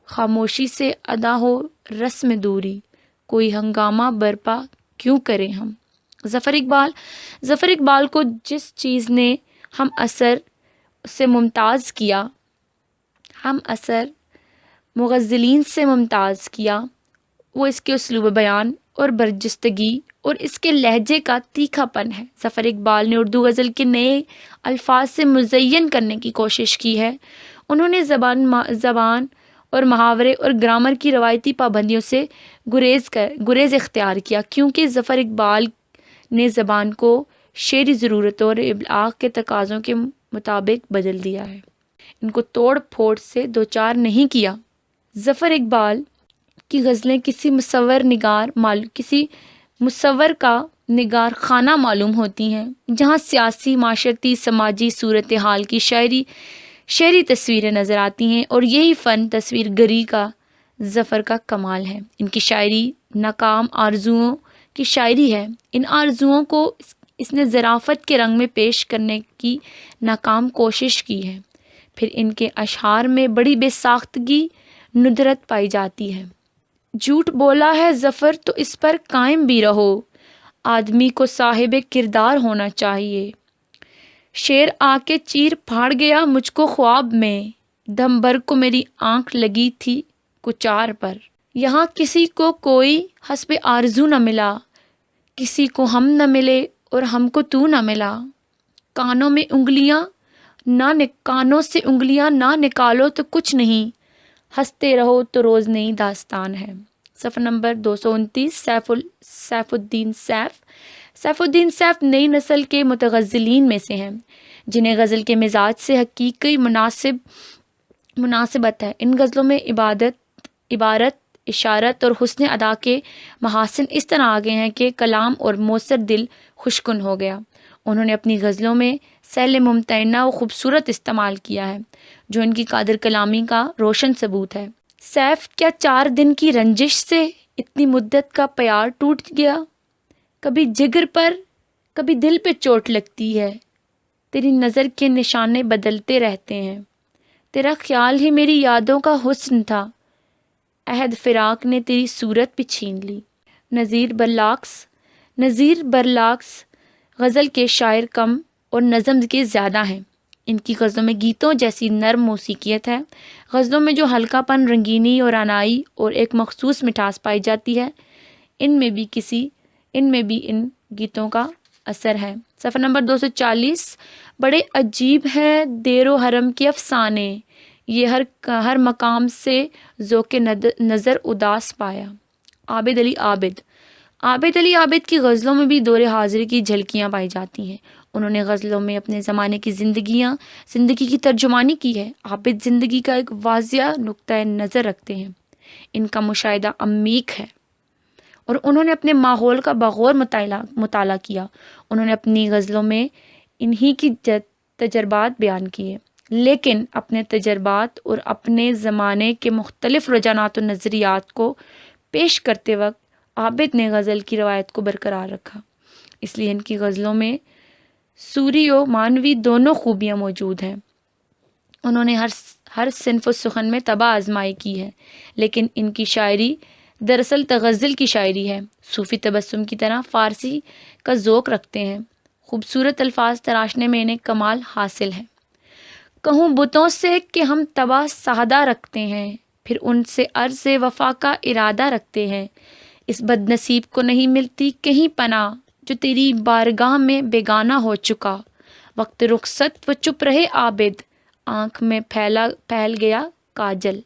[SPEAKER 1] خاموشی سے ادا ہو رسم دوری، کوئی ہنگامہ برپا کیوں کریں ہم۔ ظفر اقبال کو جس چیز نے ہم اثر سے ممتاز کیا، ہم اثر مغزلین سے ممتاز کیا، وہ اس کے اسلوب بیان اور برجستگی اور اس کے لہجے کا تیکھا پن ہے۔ ظفر اقبال نے اردو غزل کے نئے الفاظ سے مزین کرنے کی کوشش کی ہے۔ انہوں نے زبان اور محاورے اور گرامر کی روایتی پابندیوں سے گریز اختیار کیا، کیونکہ ظفر اقبال نے زبان کو شعری ضرورتوں اور ابلاغ کے تقاضوں کے مطابق بدل دیا ہے، ان کو توڑ پھوڑ سے دوچار نہیں کیا۔ ظفر اقبال کی غزلیں کسی مصور کا نگار خانہ معلوم ہوتی ہیں، جہاں سیاسی، معاشرتی، سماجی صورتحال کی شعری تصویریں نظر آتی ہیں، اور یہی فن تصویر گری کا ظفر کا کمال ہے۔ ان کی شاعری ناکام آرزوؤں کی شاعری ہے۔ ان آرزوؤں کو اس نے ظرافت کے رنگ میں پیش کرنے کی ناکام کوشش کی ہے۔ پھر ان کے اشعار میں بڑی بے ساختگی، ندرت پائی جاتی ہے۔ جھوٹ بولا ہے ظفر تو اس پر قائم بھی رہو، آدمی کو صاحب کردار ہونا چاہیے۔ شیر آ کے چیر پھاڑ گیا مجھ کو خواب میں، دم بھر کو میری آنکھ لگی تھی کچار پر۔ یہاں کسی کو کوئی حسب آرزو نہ ملا، کسی کو ہم نہ ملے اور ہم کو تو نہ ملا۔ کانوں سے انگلیاں نہ نکالو تو کچھ نہیں، ہنستے رہو تو روز نئی داستان ہے۔ صفحہ نمبر 229 سیف الدین سیف نئی نسل کے متغزلین میں سے ہیں، جنہیں غزل کے مزاج سے حقیقی مناسبت ہے۔ ان غزلوں میں عبارت، اشارت اور حسن ادا کے محاسن اس طرح آگے ہیں کہ کلام اور موثر دل خوشکن ہو گیا۔ انہوں نے اپنی غزلوں میں سیل ممتنع و خوبصورت استعمال کیا ہے، جو ان کی قادر کلامی کا روشن ثبوت ہے۔ سیف، کیا 4 دن کی رنجش سے اتنی مدت کا پیار ٹوٹ گیا؟ کبھی جگر پر کبھی دل پہ چوٹ لگتی ہے، تیری نظر کے نشانے بدلتے رہتے ہیں، تیرا خیال ہی میری یادوں کا حسن تھا، عہد فراق نے تیری صورت بھی چھین لی۔ نظیر برعکس نظیر برعکس غزل کے شاعر کم اور نظم کے زیادہ ہیں۔ ان کی غزلوں میں گیتوں جیسی نرم موسیقیت ہے۔ غزلوں میں جو ہلکا پن، رنگینی اور عنائی اور ایک مخصوص مٹھاس پائی جاتی ہے، ان میں بھی ان گیتوں کا اثر ہے۔ صفحہ نمبر 240، بڑے عجیب ہے دیر و حرم کے افسانے، یہ ہر مقام سے ذوق نظر اداس پایا۔ عابد علی عابد کی غزلوں میں بھی دور حاضر کی جھلکیاں پائی جاتی ہیں۔ انہوں نے غزلوں میں اپنے زمانے کی زندگی کی ترجمانی کی ہے۔ عابد زندگی کا ایک واضح نقطۂ نظر رکھتے ہیں۔ ان کا مشاہدہ عمیق ہے اور انہوں نے اپنے ماحول کا بغور مطالعہ کیا۔ انہوں نے اپنی غزلوں میں انہی کی تجربات بیان کیے، لیکن اپنے تجربات اور اپنے زمانے کے مختلف رجحانات و نظریات کو پیش کرتے وقت عابد نے غزل کی روایت کو برقرار رکھا۔ اس لیے ان کی غزلوں میں سوری و معنوی دونوں خوبیاں موجود ہیں۔ انہوں نے ہر صنف و سخن میں طبع آزمائی کی ہے، لیکن ان کی شاعری دراصل تغزل کی شاعری ہے۔ صوفی تبسم کی طرح فارسی کا ذوق رکھتے ہیں۔ خوبصورت الفاظ تراشنے میں انہیں کمال حاصل ہے۔ کہوں بتوں سے کہ ہم طبع سادہ رکھتے ہیں، پھر ان سے عرض وفا کا ارادہ رکھتے ہیں۔ اس بد نصیب کو نہیں ملتی کہیں پناہ، جو تیری بارگاہ میں بیگانہ ہو چکا۔ وقت رخصت و چپ رہے عابد، آنکھ میں پھیل گیا کاجل۔